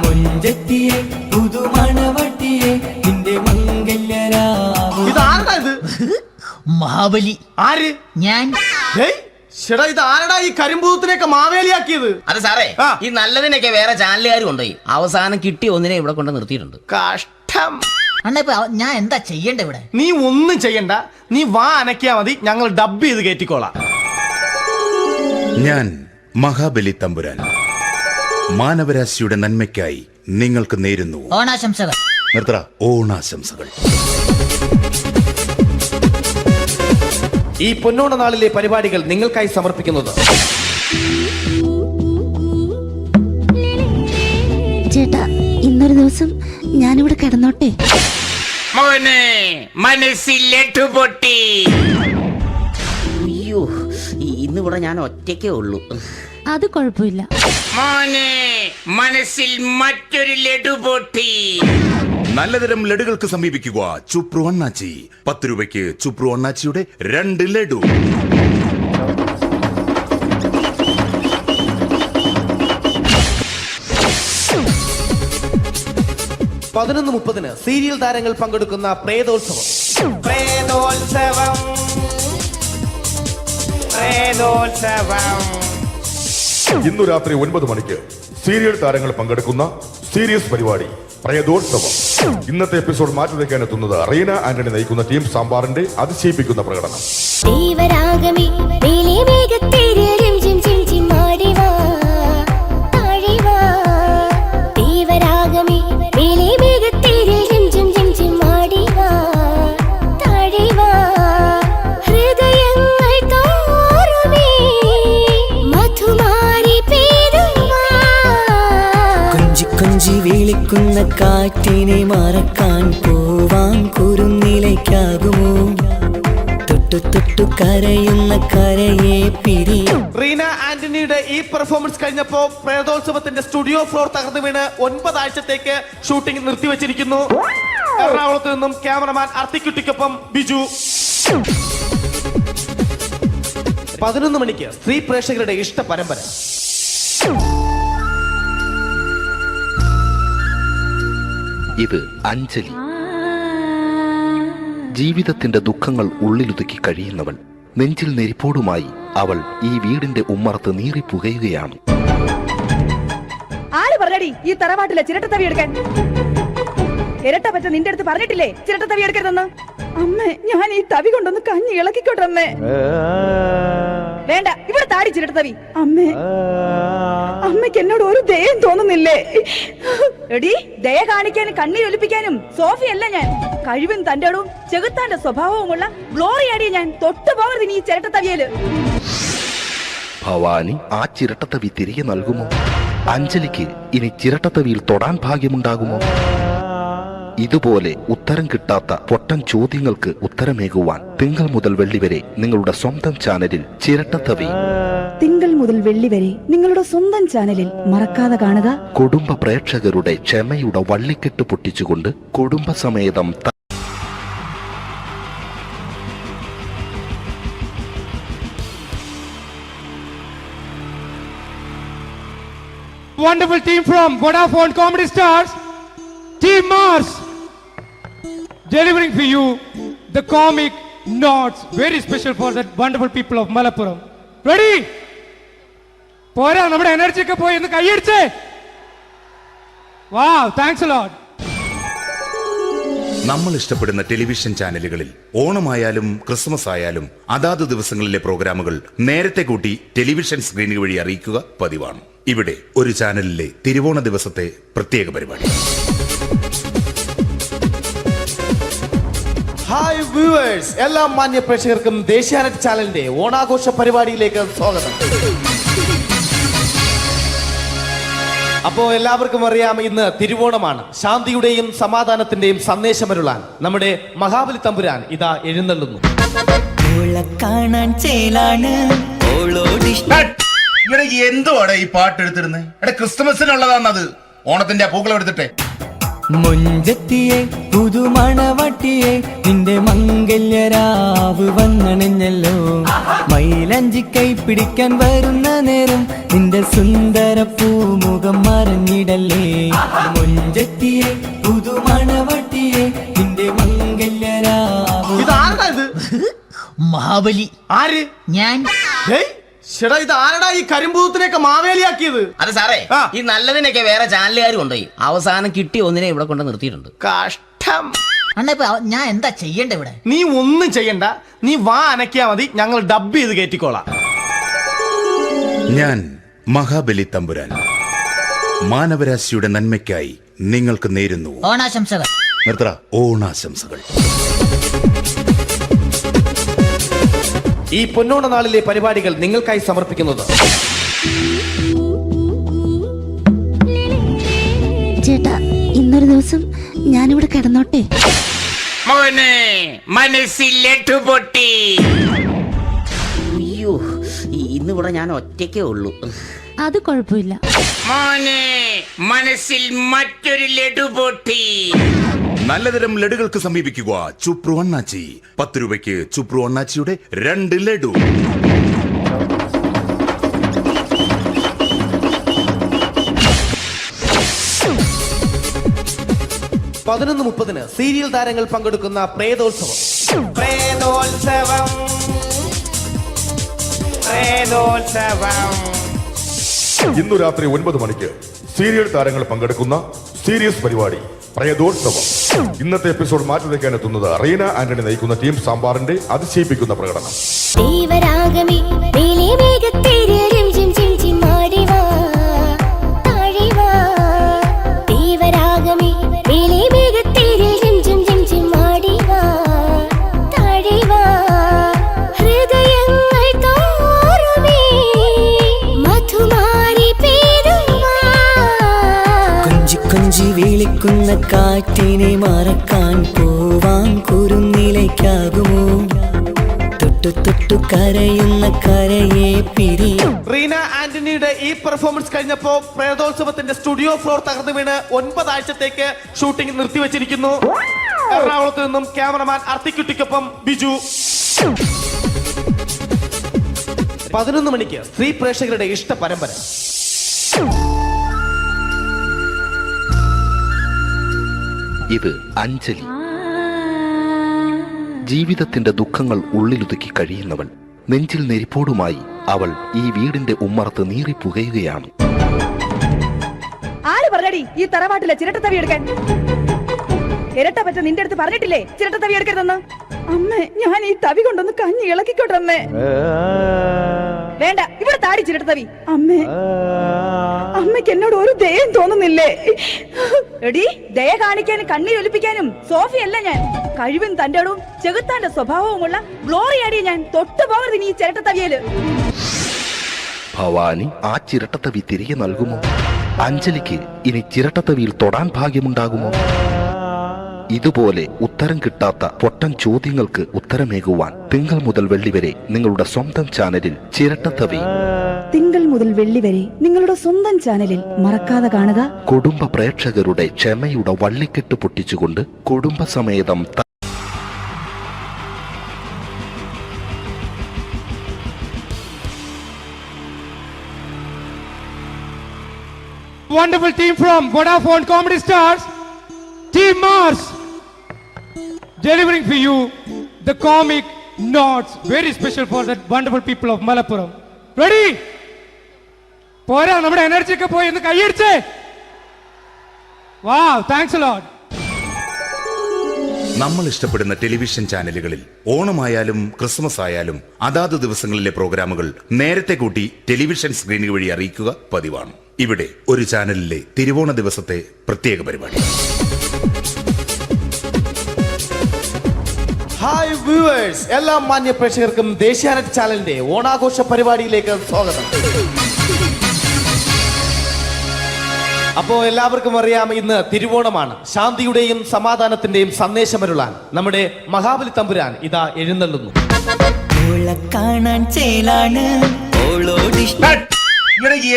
മുഞ്ചത്തിയെ പുതുമണവട്ടിയെ നിന്റെ മംഗല്യരാവ്. മഹാബലി. ആര്? ഞാൻ. ചേട്ടാ, ഇത് ആരടാ ഈ കരിമ്പൂത്തിനെയൊക്കെ മാവേലിയാക്കിയത്? അതെ സാറേ, ഈ നല്ലതിനൊക്കെ വേറെ ചാനലുകാർ കൊണ്ടുപോയി അവസാനം കിട്ടിയ ഒന്നിനെ ഇവിടെ കൊണ്ട് നിർത്തിയിട്ടുണ്ട്. കഷ്ടം. ഞാൻ എന്താ ചെയ്യണ്ട ഇവിടെ? നീ ഒന്നും ചെയ്യണ്ട, നീ വാ അനക്കിയാ മതി, ഞങ്ങൾ ഡബ് ചെയ്ത് കയറ്റിക്കോളാം. ഞാൻ മഹാബലി തമ്പുരാൻ മാനവരാശിയുടെ നന്മയ്ക്കായി നിങ്ങൾക്ക് നേരുന്നു ഓണാശംസകൾ. നിർത്തറ. ഓണാശംസകൾ. ഈ പൊന്നോണ നാളിലെ പരിപാടികൾ നിങ്ങൾക്കായി സമർപ്പിക്കുന്നത് ചേട്ടാ, ഇന്നൊരു ദിവസം ഞാനിവിടെ കിടന്നോട്ടെ. മോനെ മനസ്സിലെട്ടു പൊട്ടി. അയ്യോ, ഇന്നിവിടെ ഞാൻ ഒറ്റയ്ക്കേ ഉള്ളൂ. അത് കുഴപ്പമില്ല. മോനെ മനസ്സിൽ മറ്റൊരു ലഡു പൊട്ടി. നല്ലതരം ലഡുകൾക്ക് സമീപിക്കുക ചുപ്രു അണ്ണാച്ചി. 10 രൂപയ്ക്ക് ചുപ്രു അണ്ണാച്ചിയുടെ 2 ലഡു. പതിനൊന്ന് 30 സീരിയൽ താരങ്ങൾ പങ്കെടുക്കുന്ന പ്രേതോത്സവം. ഇന്നു രാത്രി 9 മണിക്ക് സീരിയൽ താരങ്ങൾ പങ്കെടുക്കുന്ന സീരിയസ് പരിപാടി പ്രേതോത്സവം. ഇന്നത്തെ എപ്പിസോഡ് മാറ്റി വയ്ക്കാൻ എത്തുന്നത് റീന ആന്റണി നയിക്കുന്ന ടീം സാമ്പാറിന്റെ അതിശയിപ്പിക്കുന്ന പ്രകടനം. കൊഞ്ചി വിളിക്കുന്ന കാറ്റിനെ മറക്കാൻ പോവാൻ കുരുന്നിലേക്കാകുമോ. തൊട്ടു തൊട്ടു കരയുന്ന കരയെ പിരിയും. റീന ആന്റണിയുടെ ഈ പെർഫോമൻസ് കഴിഞ്ഞപ്പോ പ്രേതോത്സവത്തിന്റെ സ്റ്റുഡിയോ ഫ്ലോർ തകർന്നു വീണ് 9 ആഴ്ചത്തേക്ക് ഷൂട്ടിംഗ് നിർത്തിവെച്ചിരിക്കുന്നു. എറണാകുളത്ത് നിന്നും ക്യാമറമാൻ അർത്തിക്കുട്ടിക്കൊപ്പം ബിജു. 11 മണിക്ക് സ്ത്രീ പ്രേക്ഷകരുടെ ഇഷ്ട പരമ്പര. ഇത് അഞ്ജലി. ജീവിതത്തിന്റെ ദുഃഖങ്ങൾ ഉള്ളിലൊതുക്കി കഴിയുന്നവൾ. നെഞ്ചിൽ നെരിപ്പോടുമായി അവൾ ഈ വീടിന്റെ ഉമ്മറത്ത് നീറി പുകയുകയാണ്. ആര് പറഞ്ഞടി ഈ തറവാട്ടിലെ ചിരട്ടത്തവി എടുക്കാൻ? ഇരട്ട പറ്റ നിന്റെ അടുത്ത് പറഞ്ഞിട്ടില്ലേ ചിരട്ടത്തവി എടുക്കരുതെന്ന്? അമ്മേ, ഞാൻ ഈ തവി കൊണ്ടൊന്ന് കഞ്ഞി ഇളക്കിക്കോട്ടെ അമ്മേ. വേണ്ട, ഇവിടെ താടി ചിരട്ടത്തവി. അമ്മേ, അമ്മയ്ക്ക് എന്നോട് ഒരു ദയം തോന്നുന്നില്ലേ? എടി, ദയ കാണിക്കാനും കണ്ണീരൊലിപ്പിക്കാനും സോഫിയല്ല ഞാൻ. കഴിവും തന്റെടും ചെകുത്താന്റെ സ്വഭാവവുമുള്ള ഗ്ലോറിയാടിയ ഞാൻ. തൊട്ടു പോകരുത് നീ ചിരട്ടത്തവിയല്. ഭവാനി ആ ചിരട്ടത്തവി തിരികെ നൽകുമോ? അഞ്ജലിക്ക് ഇനി ചിരട്ടത്തവിയിൽ തൊടാൻ ഭാഗ്യമുണ്ടാകുമോ? ഇതുപോലെ ഉത്തരം കിട്ടാത്ത പൊട്ടൻ ചോദ്യങ്ങൾക്ക് ഉത്തരമേകുവാൻ തിങ്കൾ മുതൽ വെള്ളി വരെ നിങ്ങളുടെ സ്വന്തം ചാനലിൽ ചിരട്ടത്തവി. തിങ്കൾ മുതൽ വെള്ളി വരെ നിങ്ങളുടെ സ്വന്തം ചാനലിൽ മറക്കാതെ കാണുക. കുടുംബ പ്രേക്ഷകരുടെ ക്ഷമയുടെ വള്ളിക്കെട്ട് പൊട്ടിച്ചുകൊണ്ട് കുടുംബസമേതം Wonderful team from Vodafone Comedy Stars, Team Mars, delivering for you the comic notes, very special for the wonderful people of Malappuram. Ready? പോരാ, നമ്മുടെ എനർജി ഒക്കെ പോയി ഒന്ന് കൈയടിച്ചേ. Wow, thanks a lot. നമ്മൾ ഇഷ്ടപ്പെടുന്ന ടെലിവിഷൻ ചാനലുകളിൽ ഓണമായാലും ക്രിസ്മസ് ആയാലും അതാത് ദിവസങ്ങളിലെ പ്രോഗ്രാമുകൾ നേരത്തെ കൂട്ടി ടെലിവിഷൻ സ്ക്രീനുകൾ വഴി അറിയിക്കുക പതിവാണ്. ഇവിടെ ഒരു ചാനലിലെ തിരുവോണ ദിവസത്തെ പ്രത്യേക പരിപാടി. ഹായ് വ്യൂവേഴ്സ്, എല്ലാ മാന്യ പ്രേക്ഷകർക്കും ദേശീയാനെറ്റ് ചാനലിന്റെ ഓണാഘോഷ പരിപാടിയിലേക്ക് സ്വാഗതം. അപ്പോ എല്ലാവർക്കും അറിയാം, ഇന്ന് തിരുവോണമാണ്. ശാന്തിയുടെയും സമാധാനത്തിന്റെയും സന്ദേശമരുളാൻ നമ്മുടെ മഹാബലി തമ്പുരാൻ ഇതാ എഴുന്നള്ളുന്നു. കാണാൻ ചേലാണ് എന്തുവാടാ ഈ പാട്ട് എടുത്തിരുന്നത്? എടാ ക്രിസ്മസിനുള്ളതാണത്. ഓണത്തിന്റെ പൂക്കളം എടുത്തിട്ടെ. മുഞ്ചത്തിയെ പുതുമണവട്ടിയെ നിന്റെ മംഗല്യരാവ് വന്നണിഞ്ഞല്ലോ. മൈലഞ്ചി കൈ പിടിക്കാൻ വരുന്ന നേരം നിന്റെ സുന്ദര പൂമുഖം മറഞ്ഞിടല്ലേ. മുഞ്ചത്തിയെ പുതുമണവട്ടിയെ നിന്റെ മംഗല്യരാവ്. മഹാബലി. ആര്? ഞാൻ. ചേട്ടാ, ഇത് ആരടാ ഈ കരിമ്പൂത്തിനെയൊക്കെ മാവേലിയാക്കിയത്? അതെ സാറേ, ഈ നല്ലതിനൊക്കെ വേറെ ചാനലുകാർ കൊണ്ടുപോയി അവസാനം കിട്ടി ഒന്നിനെ ഇവിടെ കൊണ്ട് നിർത്തിയിട്ടുണ്ട്. കഷ്ടം. ഞാൻ എന്താ ചെയ്യണ്ട ഇവിടെ? നീ ഒന്നും ചെയ്യണ്ട, നീ വാ അനക്കിയാ മതി, ഞങ്ങൾ ഡബ് ചെയ്ത് കയറ്റിക്കോളാം. ഞാൻ മഹാബലി തമ്പുരാൻ മാനവരാശിയുടെ നന്മയ്ക്കായി നിങ്ങൾക്ക് നേരുന്നു ഓണാശംസകൾ. നിർത്തറ. ഓണാശംസകൾ. ഈ പൊന്നോണ നാളിലെ പരിപാടികൾ നിങ്ങൾക്കായി സമർപ്പിക്കുന്നത് ചേട്ടാ, ഇന്നൊരു ദിവസം ഞാനിവിടെ കിടന്നോട്ടെ. മോനെ മനസ്സിലെട്ടു പൊട്ടി. അയ്യോ, ഇന്നിവിടെ ഞാൻ ഒറ്റയ്ക്കേ ഉള്ളൂ. അത് കുഴപ്പമില്ല. മോനെ മനസ്സിൽ മറ്റൊരു ലഡു പൊട്ടി. നല്ലതരം ലഡുകൾക്ക് സമീപിക്കുക ചുപ്രു അണ്ണാച്ചി. 10 രൂപയ്ക്ക് ചുപ്രു അണ്ണാച്ചിയുടെ 2 ലഡു. പതിനൊന്ന് 30 സീരിയൽ താരങ്ങൾ പങ്കെടുക്കുന്ന പ്രേതോത്സവം. ഇന്നു രാത്രി 9 മണിക്ക് സീരിയൽ താരങ്ങൾ പങ്കെടുക്കുന്ന സീരിയസ് പരിപാടി പ്രേതോത്സവം. ഇന്നത്തെ എപ്പിസോഡ് മാറ്റി വയ്ക്കാൻ എത്തുന്നത് റീന ആന്റണി നയിക്കുന്ന ടീം സാമ്പാറിന്റെ അതിശയിപ്പിക്കുന്ന പ്രകടനം. കൊഞ്ചി വിളിക്കുന്ന കാറ്റിനെ മറക്കാൻ പോവാൻ കുരുന്നിലേക്കാകുമോ. തൊട്ടു തൊട്ടു കരയുന്ന കരയെ പിരിയും. റീന ആന്റണിയുടെ ഈ പെർഫോമൻസ് കഴിഞ്ഞപ്പോ പ്രേതോത്സവത്തിന്റെ സ്റ്റുഡിയോ ഫ്ലോർ തകർന്നു വീണ് 9 ആഴ്ചത്തേക്ക് ഷൂട്ടിംഗ് നിർത്തിവെച്ചിരിക്കുന്നു. എറണാകുളത്ത് നിന്നും ക്യാമറമാൻ അർത്തിക്കുട്ടിക്കൊപ്പം ബിജു. 11 മണിക്ക് സ്ത്രീ പ്രേക്ഷകരുടെ ഇഷ്ട പരമ്പര. ഇത് അഞ്ജലി. ജീവിതത്തിന്റെ ദുഃഖങ്ങൾ ഉള്ളിലൊതുക്കി കഴിയുന്നവൾ. നെഞ്ചിൽ നെരിപ്പോടുമായി അവൾ ഈ വീടിന്റെ ഉമ്മറത്ത് നീറി പുകയുകയാണ്. ആര് പറഞ്ഞടി ഈ തറവാട്ടിലെ ചിരട്ടത്തവി എടുക്കാൻ? ഇരട്ട പറ്റ നിന്റെ അടുത്ത് പറഞ്ഞിട്ടില്ലേ ചിരട്ടത്തവി എടുക്കരുതെന്ന്? അമ്മേ, ഞാൻ ഈ തവി കൊണ്ടൊന്ന് കഞ്ഞി ഇളക്കിക്കോട്ടെ അമ്മേ. വേണ്ട, ഇവിടെ താടി ചിരട്ടത്തവി. അമ്മേ, അമ്മയ്ക്ക് എന്നോട് ഒരു ദയം തോന്നുന്നില്ലേ? എടി, ദയ കാണിക്കാനും കണ്ണീരൊലിപ്പിക്കാനും സോഫിയല്ല ഞാൻ. കഴിവും തന്റെ ഇടവും ചെകുത്താന്റെ സ്വഭാവവുമുള്ള ഗ്ലോറി ആടിയ ഞാൻ. തൊട്ടു പോകരുത് ഇനി ഈ ചിരട്ടത്തവിയല്. ഭവാനി ആ ചിരട്ടത്തവി തിരികെ നൽകുമോ? അഞ്ജലിക്ക് ഇനി ചിരട്ടത്തവിയിൽ തൊടാൻ ഭാഗ്യമുണ്ടാകുമോ? ഇതുപോലെ ഉത്തരം കിട്ടാത്ത പൊട്ടൻ ചോദ്യങ്ങൾക്ക് ഉത്തരമേകുവാൻ തിങ്കൾ മുതൽ വെള്ളി വരെ നിങ്ങളുടെ സ്വന്തം ചാനലിൽ ചിരട്ടത്തവി. തിങ്കൾ മുതൽ വെള്ളി വരെ നിങ്ങളുടെ സ്വന്തം ചാനലിൽ മറക്കാതെ കാണുക. കുടുംബ പ്രേക്ഷകരുടെ ക്ഷമയുടെ വള്ളിക്കെട്ട് പൊട്ടിച്ചുകൊണ്ട് കുടുംബസമേതം Wonderful team from Vodafone Comedy Stars, Team Mars, delivering for you the comic notes, very special for the wonderful people of Malappuram. Ready? പോരാ, നമ്മുടെ എനർജി ഒക്കെ പോയി ഒന്ന് കൈയടിച്ചേ. Wow, thanks a lot. നമ്മൾ ഇഷ്ടപ്പെടുന്ന ടെലിവിഷൻ ചാനലുകളിൽ ഓണമായാലും ക്രിസ്മസ് ആയാലും അതാത് ദിവസങ്ങളിലെ പ്രോഗ്രാമുകൾ നേരത്തെ കൂട്ടി ടെലിവിഷൻ സ്ക്രീനുകൾ വഴി അറിയിക്കുക പതിവാണ്. ഇവിടെ ഒരു ചാനലിലെ തിരുവോണ ദിവസത്തെ പ്രത്യേക പരിപാടി. ഹായ് വ്യൂവേഴ്സ്, എല്ലാ മാന്യ പ്രേക്ഷകർക്കും ദേശീയാനെറ്റ് ചാനലിന്റെ ഓണാഘോഷ പരിപാടിയിലേക്ക് സ്വാഗതം. അപ്പോ എല്ലാവർക്കും അറിയാം, ഇന്ന് തിരുവോണമാണ്. ശാന്തിയുടെയും സമാധാനത്തിന്റെയും സന്ദേശമരുളാൻ നമ്മുടെ മഹാബലി തമ്പുരാൻ ഇതാ എഴുന്നള്ളുന്നു. കാണാൻ ചേലാണ്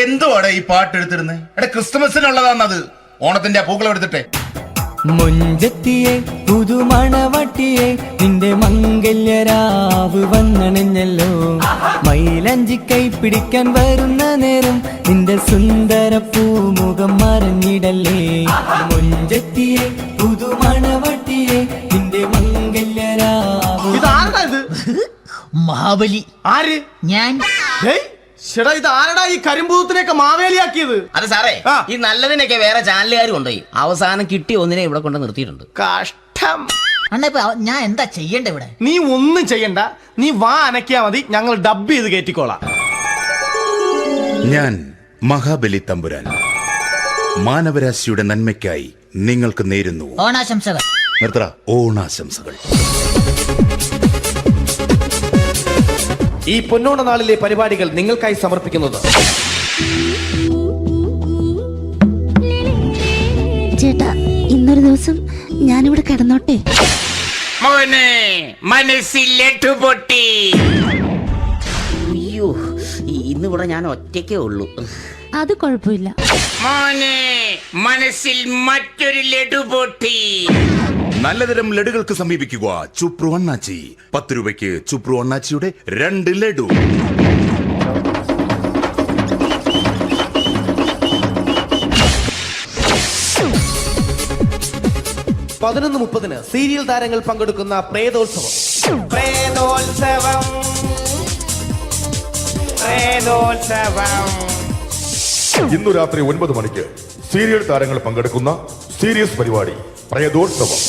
എന്തുവാടാ ഈ പാട്ട് എടുത്തിരുന്നത്? എടാ ക്രിസ്മസിനുള്ളതാണത്. ഓണത്തിന്റെ പൂക്കളം എടുത്തിട്ടെ. മുഞ്ചത്തിയെ പുതുമണവട്ടിയെ നിന്റെ മംഗല്യരാവ് വന്നണഞ്ഞല്ലോ. മൈലഞ്ചി കൈ പിടിക്കാൻ വരുന്ന നേരം നിന്റെ സുന്ദര പൂമുഖം മറഞ്ഞിടല്ലേ. മുഞ്ചത്തിയെ പുതുമണവട്ടിയെ നിന്റെ മംഗല്യരാവ്. മഹാബലി. ആര്? ഞാൻ. ഇത് ആരടാ ഈ കരിമ്പൂത്തിനെയൊക്കെ മാവേലിയാക്കിയത്? അത് സാറേ, ഈ നല്ലതിനൊക്കെ വേറെ ചാനലുകാർ കൊണ്ടുപോയി അവസാനം കിട്ടി ഒന്നിനെ ഇവിടെ കൊണ്ട് നിർത്തിയിട്ടുണ്ട്. കഷ്ടം. ഞാൻ എന്താ ചെയ്യണ്ട ഇവിടെ? നീ ഒന്നും ചെയ്യണ്ട, നീ വാ അനക്കിയാ മതി, ഞങ്ങൾ ഡബ് ചെയ്ത് കയറ്റിക്കോളാം. ഞാൻ മഹാബലി തമ്പുരാൻ മാനവരാശിയുടെ നന്മയ്ക്കായി നിങ്ങൾക്ക് നേരുന്നു ഓണാശംസകൾ. നിർത്തറ. ഓണാശംസകൾ. ഈ പൊന്നോണ നാളിലെ പരിപാടികൾ നിങ്ങൾക്കായി സമർപ്പിക്കുന്നത് ചേട്ടാ, ഇന്നൊരു ദിവസം ഞാനിവിടെ കിടന്നോട്ടെ. മോനെ മനസ്സിലേട്ടു പൊട്ടി. അയ്യോ, ഇന്നിവിടെ ഞാൻ ഒറ്റയ്ക്കേ ഉള്ളൂ. അത് കുഴപ്പമില്ല. മോനെ മനസ്സിൽ മറ്റൊരു ലഡു പൊട്ടി. നല്ലതരം ലഡുകൾക്ക് സമീപിക്കുക ചുപ്രു അണ്ണാച്ചി. 10 രൂപയ്ക്ക് ചുപ്രു അണ്ണാച്ചിയുടെ 2 ലഡു. പതിനൊന്ന് 30 സീരിയൽ താരങ്ങൾ പങ്കെടുക്കുന്ന പ്രേതോത്സവം. ഇന്നു രാത്രി 9 മണിക്ക് സീരിയൽ താരങ്ങൾ പങ്കെടുക്കുന്ന സീരിയസ് പരിപാടി പ്രേതോത്സവം.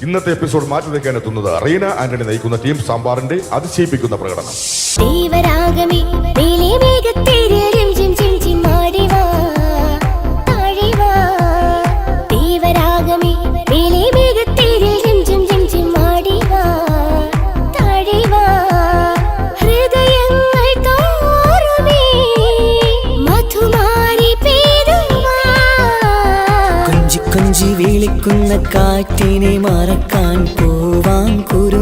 ഇന്നത്തെ എപ്പിസോഡ് മാറ്റി വയ്ക്കാൻ എത്തുന്നത് റീന ആന്റണി നയിക്കുന്ന ടീം സാമ്പാറിന്റെ അതിശയിപ്പിക്കുന്ന പ്രകടനം. കൊഞ്ചി വിളിക്കുന്ന കാറ്റിനെ മറക്കാൻ പോവാൻ കുരു